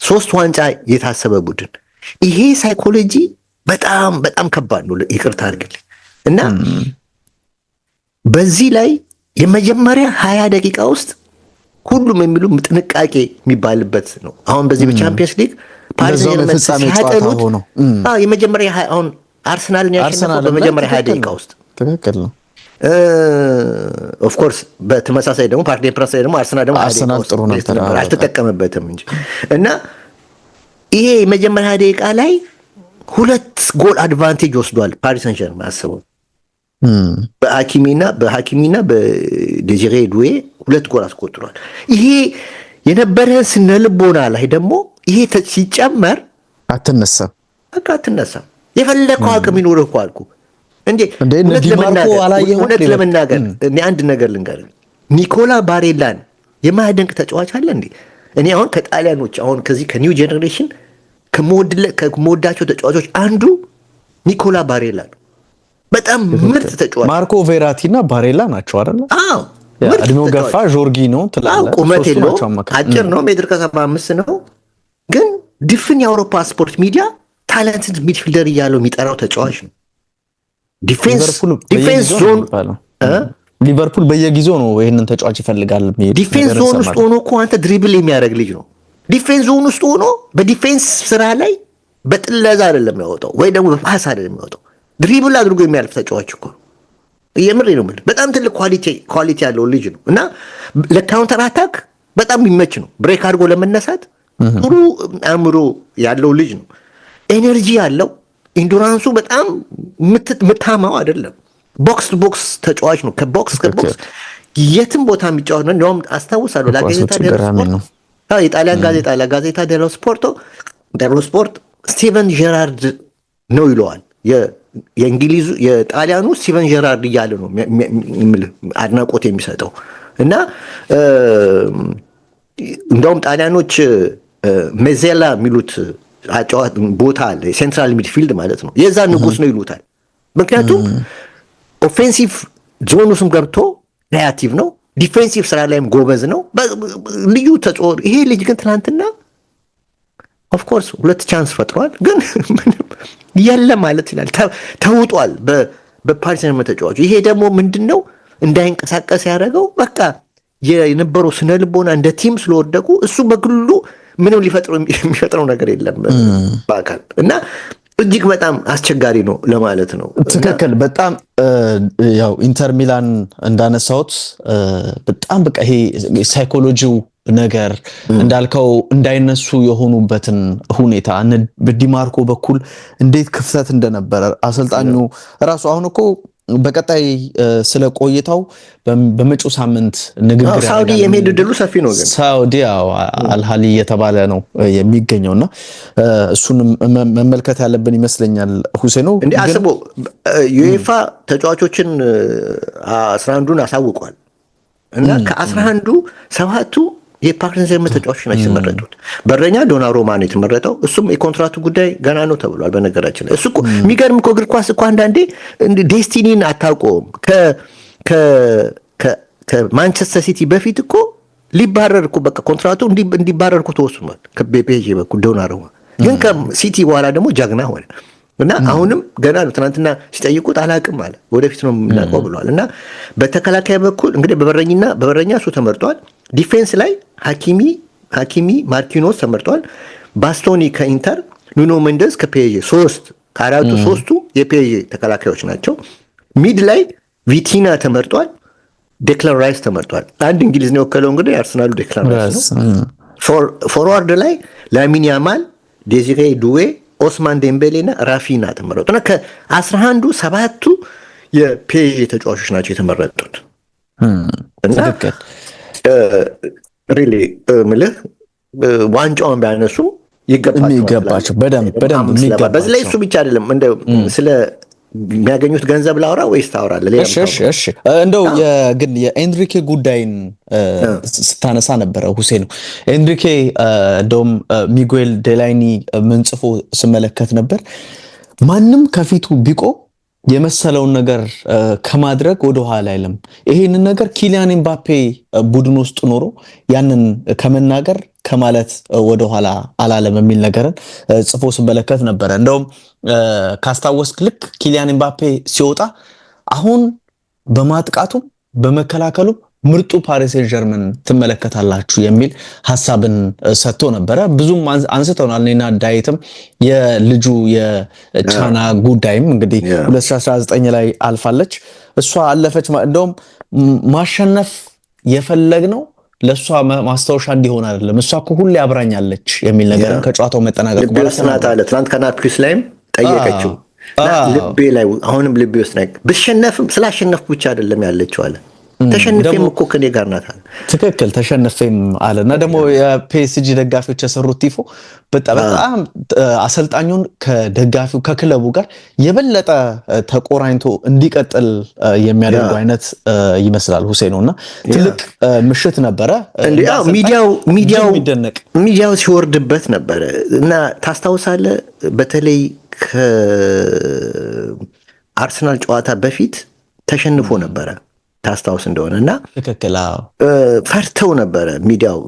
3 ዋንጫ የታሰበ ቡድን። ይሄ ሳይኮሎጂ በጣም ከባድ ነው። ይቅርታ አድርግልኝ። እና በዚህ ላይ የመጀመሪያ 20 ደቂቃ ውስጥ ሁሉም የሚሉ ጥንቃቄ የሚባልበት ነው። አሁን በዚህ በቻምፒየንስ ሊግ ፓሪስ ሴንጀርመን ሲያጠኑት የመጀመሪያ አሁን አርሰናልን ያሸነፈው በመጀመሪያ 20 ደቂቃ ውስጥ ትክክል ነው። ኦፍ ኮርስ በተመሳሳይ ደግሞ ፓርክ ዴ ፕረንስ ላይ ደግሞ አርሰናል ጥሩ ነበር አልተጠቀመበትም እንጂ እና ይሄ የመጀመሪያ ደቂቃ ላይ 2 ጎል አድቫንቴጅ ወስዷል ፓሪስ ሰን ዠርማን አስበው በሐኪሚና በዴዚሬ ዱዌ 2 ጎል አስቆጥሯል። ይሄ የነበረ ስነልቦና ላይ ደግሞ ይሄ ሲጨመር አትነሳም የፈለከው አቅም ይኖርህ እኮ አልኩ እንዴ እውነት ለመናገር እኔ አንድ ነገር ልንገርህ ኒኮላ ባሬላን የማያደንቅ ተጫዋች አለ እንዴ? እኔ አሁን ከጣሊያኖች አሁን ከዚህ ከኒው ጄኔሬሽን ከመወዳቸው ተጫዋቾች አንዱ ኒኮላ ባሬላ ነው። በጣም ምርጥ ተጫዋች ማርኮ ቬራቲና ባሬላ ናቸው አይደል? አዎ እድሜው ገፋ ጆርጊ ነው ትላለህ። ቁመት የለውም አጭር ነው 1.75 ነው። ግን ድፍን የአውሮፓ ስፖርት ሚዲያ ታለንትድ ሚድፊልደር እያለው የሚጠራው ተጫዋች ነው። ዲፌንስ ዞን ሊቨርፑል በየጊዜው ነው ይሄንን ተጫዋች ይፈልጋል። ዲፌንስ ዞን ውስጥ ሆኖ እኮ አንተ ድሪብል የሚያደርግ ልጅ ነው። ዲፌንስ ዞን ውስጥ ሆኖ በዲፌንስ ስራ ላይ በጥለዛ አይደለም ያወጣው ወይ ደግሞ በፓስ አይደለም ያወጣው ድሪብል አድርጎ የሚያልፍ ተጫዋች እኮ ነው። የምሬ ነው ማለት በጣም ትልቅ ኳሊቲ ያለው ልጅ ነው እና ለካውንተር አታክ በጣም የሚመች ነው። ብሬክ አድርጎ ለመነሳት ጥሩ አእምሮ ያለው ልጅ ነው። ኤነርጂ ያለው ኢንዱራንሱ በጣም ምታማው አይደለም። ቦክስ ቱ ቦክስ ተጫዋች ነው። ከቦክስ የትም ቦታ የሚጫወት ነው። እንደውም አስታውሳለሁ የጣሊያን ጋዜጣ ዴሎ ስፖርት ስቲቨን ጀራርድ ነው ይለዋል። የእንግሊዙ የጣሊያኑ ስቲቨን ጀራርድ እያለ ነው አድናቆት የሚሰጠው እና እንደውም ጣሊያኖች ሜዜላ የሚሉት ቦታ አለ። ሴንትራል ሚድፊልድ ማለት ነው። የዛ ንጉስ ነው ይሉታል። ምክንያቱም ኦፌንሲቭ ዞን ውስጥም ገብቶ ክሪያቲቭ ነው፣ ዲፌንሲቭ ስራ ላይም ጎበዝ ነው። ልዩ ተጫዋች ይሄ ልጅ ግን ትናንትና ኦፍኮርስ 2 ቻንስ ፈጥሯል፣ ግን የለም ማለት ይላል ተውጧል በፓሪስ ሰን ዠርመን ተጫዋቹ። ይሄ ደግሞ ምንድነው እንዳይንቀሳቀስ ያደረገው በቃ የነበረው ስነልቦና እንደ ቲም ስለወደቁ እሱ በግሉ ምንም የሚፈጥረው ነገር የለም በአካል እና እጅግ በጣም አስቸጋሪ ነው ለማለት ነው። ትክክል። በጣም ያው ኢንተር ሚላን እንዳነሳሁት በጣም በቃ ይሄ ሳይኮሎጂው ነገር እንዳልከው እንዳይነሱ የሆኑበትን ሁኔታ በዲማርኮ በኩል እንዴት ክፍተት እንደነበረ አሰልጣኙ ራሱ አሁን እኮ በቀጣይ ስለ ቆይታው በመጪው ሳምንት ንግግር ሳውዲ የሚሄድ ድሉ ሰፊ ነው። ግን ሳውዲ አልሃሊ እየተባለ ነው የሚገኘውና እሱንም መመልከት ያለብን ይመስለኛል። ሁሴኑ እንዴ አስቦ ዩኤፋ ተጫዋቾችን 11ን አሳውቋል እና ከ11ዱ 7ቱ የፓሪስ ሰን ዠርመን ተጫዋቾች ናቸው የተመረጡት። በረኛ ዶናሩማ ነው የተመረጠው። እሱም የኮንትራቱ ጉዳይ ገና ነው ተብሏል። በነገራችን ላይ እሱ እኮ የሚገርም እኮ እግር ኳስ እኮ አንዳንዴ ዴስቲኒን አታውቀውም። ከማንቸስተር ሲቲ በፊት እኮ ሊባረር እኮ በቃ ኮንትራቱ እንዲባረር እኮ ተወስኗል ከፔዤ በኩል ዶናሩማ። ግን ከሲቲ በኋላ ደግሞ ጀግና ሆነ እና አሁንም ገና ነው። ትናንትና ሲጠይቁት አላቅም አለ። ወደፊት ነው የምናውቀው ብለዋል። እና በተከላካይ በኩል እንግዲህ በበረኛ እሱ ተመርጧል። ዲፌንስ ላይ ሀኪሚ ማርኪኖስ ተመርጧል። ባስቶኒ ከኢንተር፣ ኑኖ ሜንዴዝ ከፔዤ 3 የፔዤ ተከላካዮች ናቸው። ሚድ ላይ ቪቲና ተመርጧል። ዴክላን ራይስ ተመርጧል። አንድ እንግሊዝ ነው የወከለው እንግዲህ የአርሰናሉ ዴክላን ራይስ ነው። ፎርዋርድ ላይ ላሚን ያማል፣ ዴዚሬ ዱዌ፣ ኦስማን ዴምቤሌና ራፊና ተመረጡ እና ከ11ዱ 7ቱ የፔዤ ተጫዋቾች ናቸው የተመረጡት እና ሪሊ ምልህ ዋንጫውን ቢያነሱ ይገባቸው በደንብ የሚገባቸው። በዚህ ላይ እሱ ብቻ አይደለም ስለ የሚያገኙት ገንዘብ ላውራ ወይስ ታወራለህ? እሺ እንደው ግን የኤንሪኬ ጉዳይን ስታነሳ ነበረ ሁሴኑ። ኤንሪኬ እንደውም ሚጉኤል ዴላይኒ ምን ጽፎ ስመለከት ነበር ማንም ከፊቱ ቢቆም የመሰለውን ነገር ከማድረግ ወደ ኋላ አይልም። ይሄንን ነገር ኪሊያን ኤምባፔ ቡድን ውስጥ ኖሮ ያንን ከመናገር ከማለት ወደ ኋላ አላለም የሚል ነገርን ጽፎ ስመለከት ነበረ። እንደውም ካስታወስክ ልክ ኪሊያን ኤምባፔ ሲወጣ አሁን በማጥቃቱም በመከላከሉም ምርጡ ፓሪስ ሴን ጀርመን ትመለከታላችሁ የሚል ሐሳብን ሰጥቶ ነበረ። ብዙም አንስተውናል እኔና ዳዊትም የልጁ የቻና ጉዳይም እንግዲህ 2019 ላይ አልፋለች። እሷ አለፈች። እንደውም ማሸነፍ የፈለግነው ለሷ ማስታወሻ እንዲሆን አይደለም፣ እሷ እኮ ሁሌ አብራኛለች የሚል ነገርም ከጨዋታው መጠናቀቅ በኋላ ተናግሯል። ትናንት ካናል ፕላስ ላይም ጠየቀችው። ልቤ ላይ አሁንም ልቤ ውስጥ ነው ብሸነፍም ስላሸነፍኩ ብቻ አይደለም ያለችው አለ። ተሸንፌም እኮ ከኔ ጋር ናት አለ። ትክክል ተሸንፌም አለ። እና ደግሞ የፒኤስጂ ደጋፊዎች የሰሩት ቲፎ በጣም አሰልጣኙን ከደጋፊው ከክለቡ ጋር የበለጠ ተቆራኝቶ እንዲቀጥል የሚያደርጉ አይነት ይመስላል ሁሴን ነውና ትልቅ ምሽት ነበረ። ሚዲያው ሲወርድበት ነበረ እና ታስታውሳለህ በተለይ ከአርሰናል ጨዋታ በፊት ተሸንፎ ነበረ ታስታውስ እንደሆነ እና ፈርተው ነበረ ሚዲያው።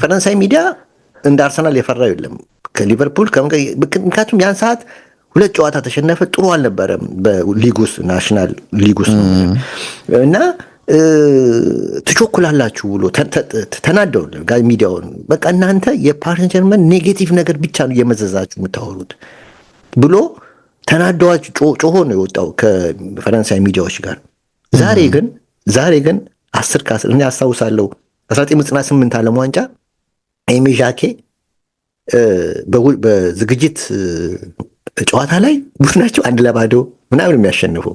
ፈረንሳይ ሚዲያ እንደ አርሰናል የፈራው የለም ከሊቨርፑል ምክንያቱም ያን ሰዓት 2 ጨዋታ ተሸነፈ፣ ጥሩ አልነበረም በሊጉስ ናሽናል ሊጉስ እና ትቾኩላላችሁ ብሎ ተናደው ሚዲያውን በቃ እናንተ የፓሪስ ጀርመን ኔጌቲቭ ነገር ብቻ ነው እየመዘዛችሁ የምታወሩት ብሎ ተናደዋችሁ ጮሆ ነው የወጣው ከፈረንሳይ ሚዲያዎች ጋር። ዛሬ ግን 10 ከ10 እኔ አስታውሳለሁ 1998 ዓለም ዋንጫ ኤሚ ዣኬ በዝግጅት ጨዋታ ላይ ቡድናቸው 1-0 ምናምን የሚያሸንፈው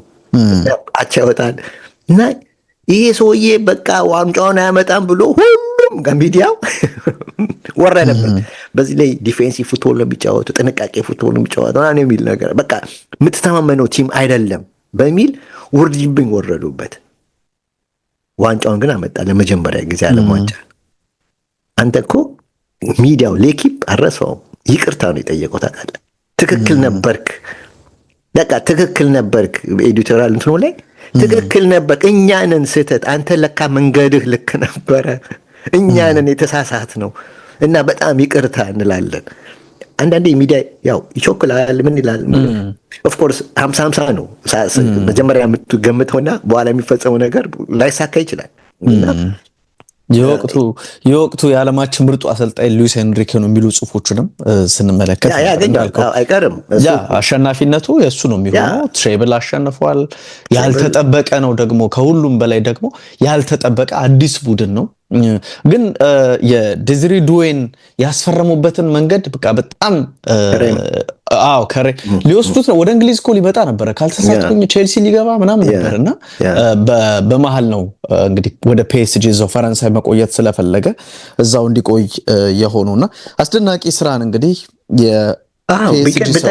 አቻ ይወጣል እና ይሄ ሰውዬ በቃ ዋንጫውን አያመጣም ብሎ ሁሉም ሚዲያው ወረደበት። በዚህ ላይ ዲፌንሲቭ ፉትቦል ነው የሚጫወተው፣ ጥንቃቄ ፉትቦል ነው የሚጫወተው እና የሚል ነገር በቃ የምትተማመነው ቲም አይደለም በሚል ውርጅብኝ ወረዱበት። ዋንጫውን ግን አመጣ ለመጀመሪያ ጊዜ ዓለም ዋንጫ። አንተ እኮ ሚዲያው ሌኪፕ አረሰው ይቅርታ ነው የጠየቀው ታውቃለህ። ትክክል ነበርክ፣ በቃ ትክክል ነበርክ። ኤዲቶሪያል እንትኑ ላይ ትክክል ነበር። እኛንን ስህተት አንተ ለካ መንገድህ ልክ ነበረ፣ እኛንን የተሳሳት ነው እና በጣም ይቅርታ እንላለን። አንዳንዴ ሚዲያ ያው ይቾክላል። ምን ይላል? ኦፍ ኮርስ 50-50 ነው መጀመሪያ የምትገምተውና በኋላ የሚፈጸመው ነገር ላይሳካ ይችላል። የወቅቱ የዓለማችን ምርጡ አሰልጣኝ ሉዊስ ኤንሪኬ ነው የሚሉ ጽሁፎችንም ስንመለከት አይቀርም አሸናፊነቱ የእሱ ነው የሚሆነው። ትሬብል አሸንፏል። ያልተጠበቀ ነው ደግሞ ከሁሉም በላይ ደግሞ ያልተጠበቀ አዲስ ቡድን ነው። ግን የዴዝሪ ዱዌን ያስፈረሙበትን መንገድ በቃ በጣም ሊወስዱት ነው። ወደ እንግሊዝ እኮ ሊመጣ ነበረ ካልተሳትኩኝ ቼልሲ ሊገባ ምናምን ነበርና በመሃል ነው እንግዲህ ወደ ፒኤስጂ እዛው ፈረንሳይ መቆየት ስለፈለገ እዛው እንዲቆይ የሆኑና አስደናቂ ስራን እንግዲህ በጣም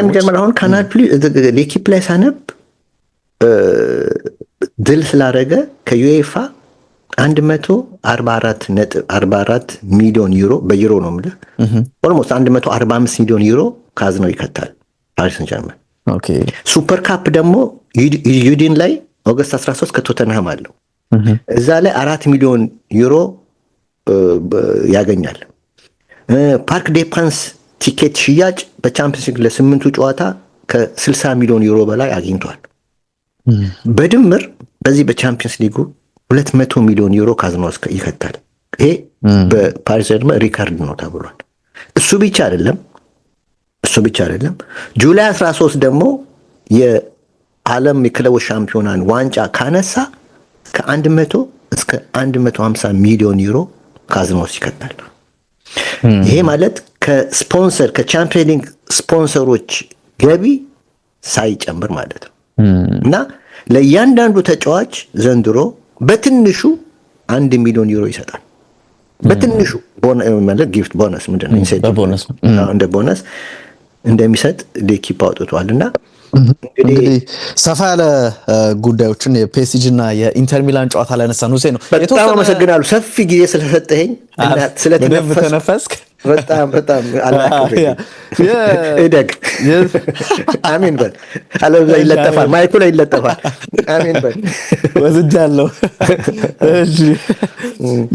ይገርማል። አሁን ካናል ሌኪፕ ላይ ሳነብ ድል ስላደረገ ከዩኤፋ 144 ሚሊዮን ዩሮ በዩሮ ነው የምልህ ኦልሞስት 145 ሚሊዮን ዩሮ ካዝነው ይከታል ፓሪስ ሰን ጀርመን። ሱፐር ካፕ ደግሞ ዩዲን ላይ ኦገስት 13 ከቶተንሃም አለው። እዛ ላይ 4 ሚሊዮን ዩሮ ያገኛል። ፓርክ ዴ ፕራንስ ቲኬት ሽያጭ በቻምፒየንስ ሊግ ለ8ቱ ጨዋታ ከ60 ሚሊዮን ዩሮ በላይ አግኝቷል። በድምር በዚህ በቻምፒየንስ ሊጉ 200 ሚሊዮን ዩሮ ካዝኖ ይከታል። ይሄ በፓሪስ ጀርመን ሪካርድ ነው ተብሏል። እሱ ብቻ አይደለም ጁላይ 13 ደግሞ የዓለም የክለቦች ሻምፒዮናን ዋንጫ ካነሳ ከ100 እስከ 150 ሚሊዮን ዩሮ ካዝኖ ይከታል። ይሄ ማለት ከስፖንሰር ከቻምፒየንስ ሊግ ስፖንሰሮች ገቢ ሳይጨምር ማለት ነው እና ለእያንዳንዱ ተጫዋች ዘንድሮ በትንሹ 1 ሚሊዮን ዩሮ ይሰጣል። በትንሹ ማለት ጊፍት ቦነስ ምንድነው እንደ ቦነስ እንደሚሰጥ ሌኪፕ አውጥቷልና እንግዲህ ሰፋ ያለ ጉዳዮችን የፒኤስጂ እና የኢንተር ሚላን ጨዋታ ላይ ያነሳን ሁሴን ነው። በጣም አመሰግናለሁ ሰፊ ጊዜ ስለሰጠኸኝ እና ስለተነፈስክ በጣም እደግ አሜን በል። አለበለዚያ ይለጠፋል፣ ማይኩ ላይ ይለጠፋል። አሜን በል ወዝጃለሁ። እሺ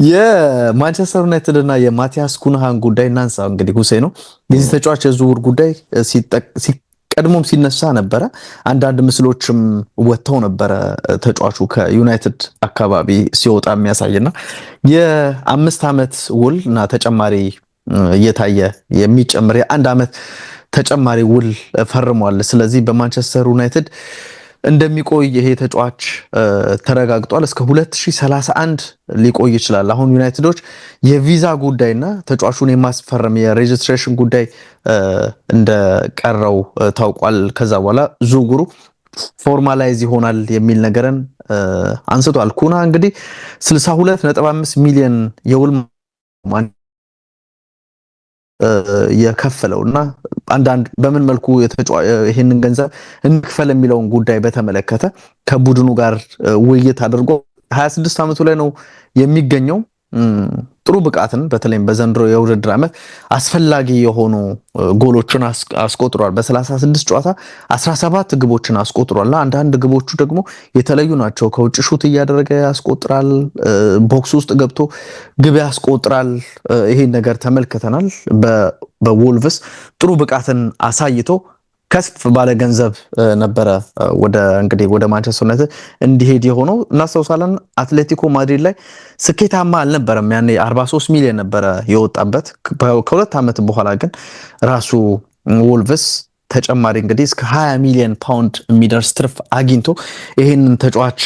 የማንቸስተር ዩናይትድ እና የማቲያስ ኩንሃን ጉዳይ እናንሳ። እንግዲህ ሁሴን ነው የዚህ ተጫዋች የዝውውር ጉዳይ ቀድሞም ሲነሳ ነበረ። አንዳንድ ምስሎችም ወጥተው ነበረ ተጫዋቹ ከዩናይትድ አካባቢ ሲወጣ የሚያሳይና የ5 ዓመት ውል እና ተጨማሪ እየታየ የሚጨምር የ1 ዓመት ተጨማሪ ውል ፈርሟል። ስለዚህ በማንቸስተር ዩናይትድ እንደሚቆይ ይሄ ተጫዋች ተረጋግጧል። እስከ 2031 ሊቆይ ይችላል። አሁን ዩናይትዶች የቪዛ ጉዳይና ተጫዋቹን የማስፈረም የሬጅስትሬሽን ጉዳይ እንደቀረው ታውቋል። ከዛ በኋላ ዝውውሩ ፎርማላይዝ ይሆናል የሚል ነገርን አንስቷል። ኩና እንግዲህ 62.5 ሚሊዮን የውል የከፈለውና አንዳንድ በምን መልኩ ይሄንን ገንዘብ እንክፈል የሚለውን ጉዳይ በተመለከተ ከቡድኑ ጋር ውይይት አድርጎ 26 ዓመቱ ላይ ነው የሚገኘው። ጥሩ ብቃትን በተለይም በዘንድሮ የውድድር ዓመት አስፈላጊ የሆኑ ጎሎችን አስቆጥሯል። በ36 ጨዋታ 17 ግቦችን አስቆጥሯል። አንዳንድ ግቦቹ ደግሞ የተለዩ ናቸው። ከውጭ ሹት እያደረገ ያስቆጥራል፣ ቦክስ ውስጥ ገብቶ ግብ ያስቆጥራል። ይሄን ነገር ተመልክተናል። በወልቭስ ጥሩ ብቃትን አሳይቶ ከፍ ባለ ገንዘብ ነበረ ወደ ማንቸስተር ዩናይትድ እንዲሄድ የሆነው እናስታውሳለን። አትሌቲኮ ማድሪድ ላይ ስኬታማ አልነበረም። ያኔ 43 ሚሊዮን ነበረ የወጣበት። ከ2 ዓመት በኋላ ግን ራሱ ወልቭስ ተጨማሪ እንግዲህ እስከ 20 ሚሊዮን ፓውንድ የሚደርስ ትርፍ አግኝቶ ይሄንን ተጫዋች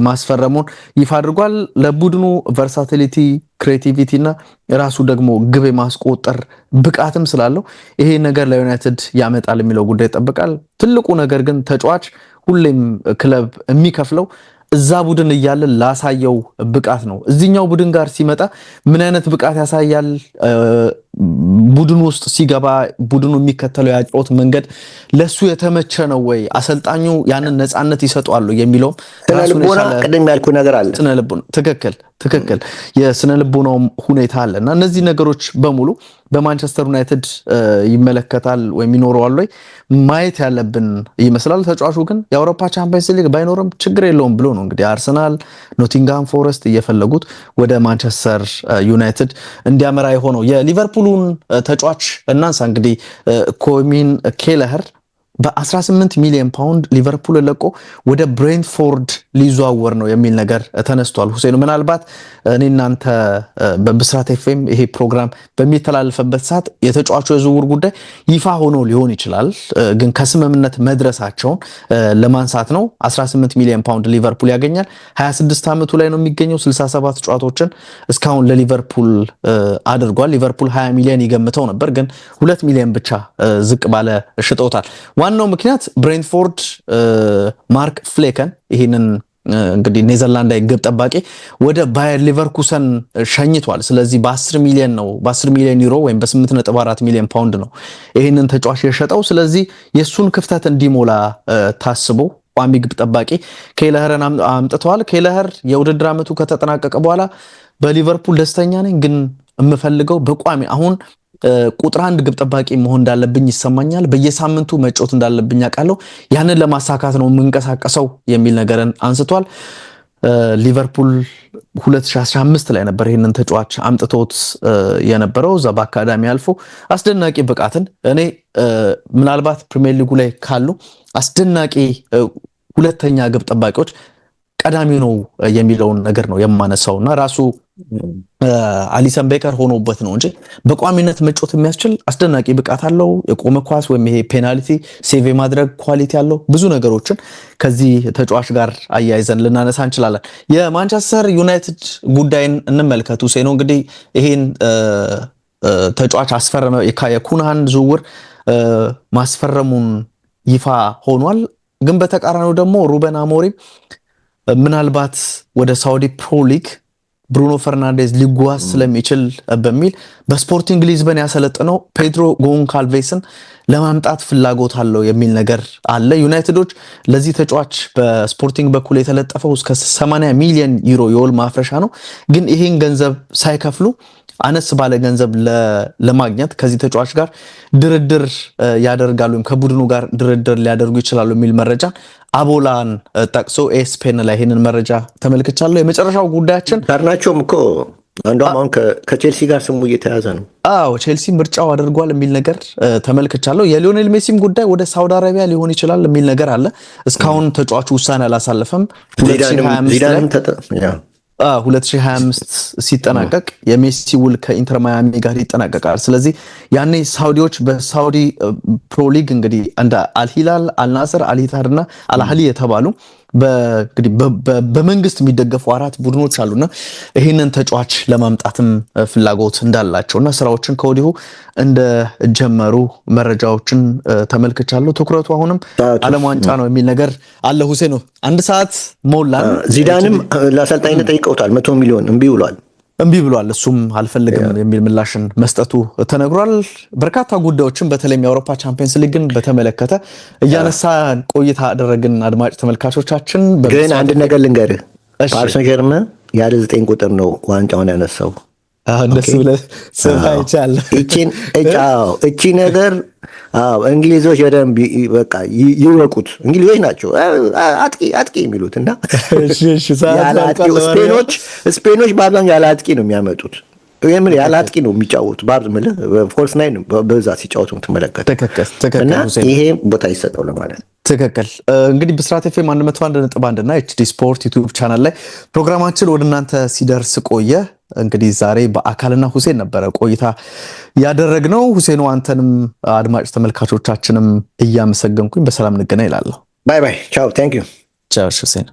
ማስፈረሙን ይፋ አድርጓል። ለቡድኑ ቨርሳቲሊቲ፣ ክሬቲቪቲ እና ራሱ ደግሞ ግብ የማስቆጠር ብቃትም ስላለው ይሄ ነገር ለዩናይትድ ያመጣል የሚለው ጉዳይ ይጠብቃል። ትልቁ ነገር ግን ተጫዋች ሁሌም ክለብ የሚከፍለው እዛ ቡድን እያለ ላሳየው ብቃት ነው። እዚህኛው ቡድን ጋር ሲመጣ ምን አይነት ብቃት ያሳያል፣ ቡድኑ ውስጥ ሲገባ ቡድኑ የሚከተለው ያጫወት መንገድ ለሱ የተመቸ ነው ወይ፣ አሰልጣኙ ያንን ነፃነት ይሰጣሉ የሚለው ስነልቦና ቅድም ያልኩ ነገር አለ። ስነልቦና ትክክል የስነ ልቦናው ሁኔታ አለና እነዚህ ነገሮች በሙሉ በማንቸስተር ዩናይትድ ይመለከታል ወይም ይኖረዋል ወይ ማየት ያለብን ይመስላል። ተጫዋቹ ግን የአውሮፓ ቻምፒየንስ ሊግ ባይኖርም ችግር የለውም ብሎ ነው እንግዲህ አርሰናል፣ ኖቲንግሃም ፎረስት እየፈለጉት ወደ ማንቸስተር ዩናይትድ እንዲያመራ የሆነው። የሊቨርፑሉን ተጫዋች እናንሳ እንግዲህ ኮሚን ኬለኸር በ18 ሚሊዮን ፓውንድ ሊቨርፑል ለቆ ወደ ብሬንትፎርድ ሊዘዋወር ነው የሚል ነገር ተነስቷል። ሁሴን ምናልባት እኔ እናንተ በብስራት ኤፍኤም ይሄ ፕሮግራም በሚተላለፈበት ሰዓት የተጫዋቹ የዝውውር ጉዳይ ይፋ ሆኖ ሊሆን ይችላል፣ ግን ከስምምነት መድረሳቸውን ለማንሳት ነው። 18 ሚሊዮን ፓውንድ ሊቨርፑል ያገኛል። 26 ዓመቱ ላይ ነው የሚገኘው። 67 ጨዋታዎችን እስካሁን ለሊቨርፑል አድርጓል። ሊቨርፑል 20 ሚሊዮን ይገምተው ነበር፣ ግን 2 ሚሊዮን ብቻ ዝቅ ባለ ሽጠውታል። ዋናው ምክንያት ብሬንትፎርድ ማርክ ፍሌከን ይህንን እንግዲህ ኔዘርላንዳዊ ግብ ጠባቂ ወደ ባየር ሊቨርኩሰን ሸኝቷል። ስለዚህ በ10 ሚሊዮን ዩሮ ወይም በ8.4 ሚሊዮን ፓውንድ ነው ይህንን ተጫዋች የሸጠው። ስለዚህ የሱን ክፍተት እንዲሞላ ታስቦ ቋሚ ግብ ጠባቂ ኬለኸርን አምጥተዋል። ኬለኸር የውድድር ዓመቱ ከተጠናቀቀ በኋላ በሊቨርፑል ደስተኛ ነኝ፣ ግን የምፈልገው በቋሚ አሁን ቁጥር 1 ግብ ጠባቂ መሆን እንዳለብኝ ይሰማኛል። በየሳምንቱ መጫወት እንዳለብኝ አውቃለሁ። ያንን ለማሳካት ነው የምንቀሳቀሰው የሚል ነገርን አንስቷል። ሊቨርፑል 2015 ላይ ነበር ይህንን ተጫዋች አምጥቶት የነበረው። እዛ በአካዳሚ አልፎ አስደናቂ ብቃትን እኔ ምናልባት ፕሪሚየር ሊጉ ላይ ካሉ አስደናቂ ሁለተኛ ግብ ጠባቂዎች ቀዳሚ ነው የሚለውን ነገር ነው የማነሳውና ራሱ አሊሰን ቤከር ሆኖበት ነው እንጂ በቋሚነት መጫወት የሚያስችል አስደናቂ ብቃት አለው። የቆመ ኳስ ወይም ይሄ ፔናልቲ ሴቭ ማድረግ ኳሊቲ አለው። ብዙ ነገሮችን ከዚህ ተጫዋች ጋር አያይዘን ልናነሳ እንችላለን። የማንቸስተር ዩናይትድ ጉዳይን እንመልከቱ። ሴኖ እንግዲህ ይሄን ተጫዋች አስፈረመ። የኩናን ዝውውር ማስፈረሙን ይፋ ሆኗል። ግን በተቃራኒው ደግሞ ሩበን አሞሪም ምናልባት ወደ ሳውዲ ፕሮ ሊግ ብሩኖ ፈርናንዴዝ ሊጓዝ ስለሚችል በሚል በስፖርቲንግ ሊዝበን ያሰለጠነው ፔድሮ ጎንካልቬስን ለማምጣት ፍላጎት አለው የሚል ነገር አለ። ዩናይትዶች ለዚህ ተጫዋች በስፖርቲንግ በኩል የተለጠፈው እስከ 80 ሚሊዮን ዩሮ የውል ማፍረሻ ነው። ግን ይሄን ገንዘብ ሳይከፍሉ አነስ ባለ ገንዘብ ለማግኘት ከዚህ ተጫዋች ጋር ድርድር ያደርጋሉ ወይም ከቡድኑ ጋር ድርድር ሊያደርጉ ይችላሉ የሚል መረጃ አቦላን ጠቅሶ ኤስፔን ላይ ይሄንን መረጃ ተመልክቻለሁ። የመጨረሻው ጉዳያችን ጋርናቾም እኮ እንደውም አሁን ከቼልሲ ጋር ስሙ እየተያዘ ነው። አዎ ቼልሲ ምርጫው አድርጓል የሚል ነገር ተመልክቻለሁ። የሊዮኔል ሜሲም ጉዳይ ወደ ሳውዲ አረቢያ ሊሆን ይችላል የሚል ነገር አለ። እስካሁን ተጫዋቹ ውሳኔ አላሳለፈም። 2025 ሲጠናቀቅ የሜሲ ውል ከኢንተር ማያሚ ጋር ይጠናቀቃል። ስለዚህ ያኔ ሳውዲዎች በሳውዲ ፕሮ ሊግ እንግዲህ እንደ አልሂላል፣ አልናስር፣ አልሂታድ እና አልአህሊ የተባሉ በመንግስት የሚደገፉ 4 ቡድኖች አሉና ይህንን ተጫዋች ለማምጣትም ፍላጎት እንዳላቸውና ስራዎችን ከወዲሁ እንደጀመሩ መረጃዎችን ተመልክቻለሁ። ትኩረቱ አሁንም ዓለም ዋንጫ ነው የሚል ነገር አለ። ሁሴን 1 ሰዓት ሞላን። ዚዳንም ለአሰልጣኝነት ጠይቀውታል 100 ሚሊዮን እምቢ ብሏል። እሱም አልፈልግም የሚል ምላሽን መስጠቱ ተነግሯል። በርካታ ጉዳዮችን በተለይም የአውሮፓ ቻምፒየንስ ሊግን በተመለከተ እያነሳን ቆይታ አደረግን። አድማጭ ተመልካቾቻችን ግን አንድ ነገር ልንገርህ፣ ፓሪስ ሰን ዠርመን ያለ 9 ቁጥር ነው ዋንጫውን ያነሳው። እንደሱ ብለህ ስማይቻል እቺ ነገር እንግሊዞች በደንብ በቃ ይወቁት። እንግሊዞች ናቸው አጥቂ የሚሉት እና ስፔኖች በአብዛኛው ያለ አጥቂ ነው የሚያመጡት። ያለ አጥቂ ነው የሚጫወቱ ፎልስ ናይን በብዛት ሲጫወቱ የምትመለከት እና ይሄ ቦታ ይሰጠው ለማለት ነው። ትክክል። እንግዲህ ብስራት ኤፍኤም 101.1 እና ኤችዲ ስፖርት ዩቲዩብ ቻናል ላይ ፕሮግራማችን ወደ እናንተ ሲደርስ ቆየ። እንግዲህ ዛሬ በአካልና ሁሴን ነበረ ቆይታ ያደረግነው። ሁሴኑ አንተንም አድማጭ ተመልካቾቻችንም እያመሰገንኩኝ በሰላም እንገናኝ እላለሁ። ባይ ባይ። ቻው። ታንክ ዩ። ቻው ሁሴን።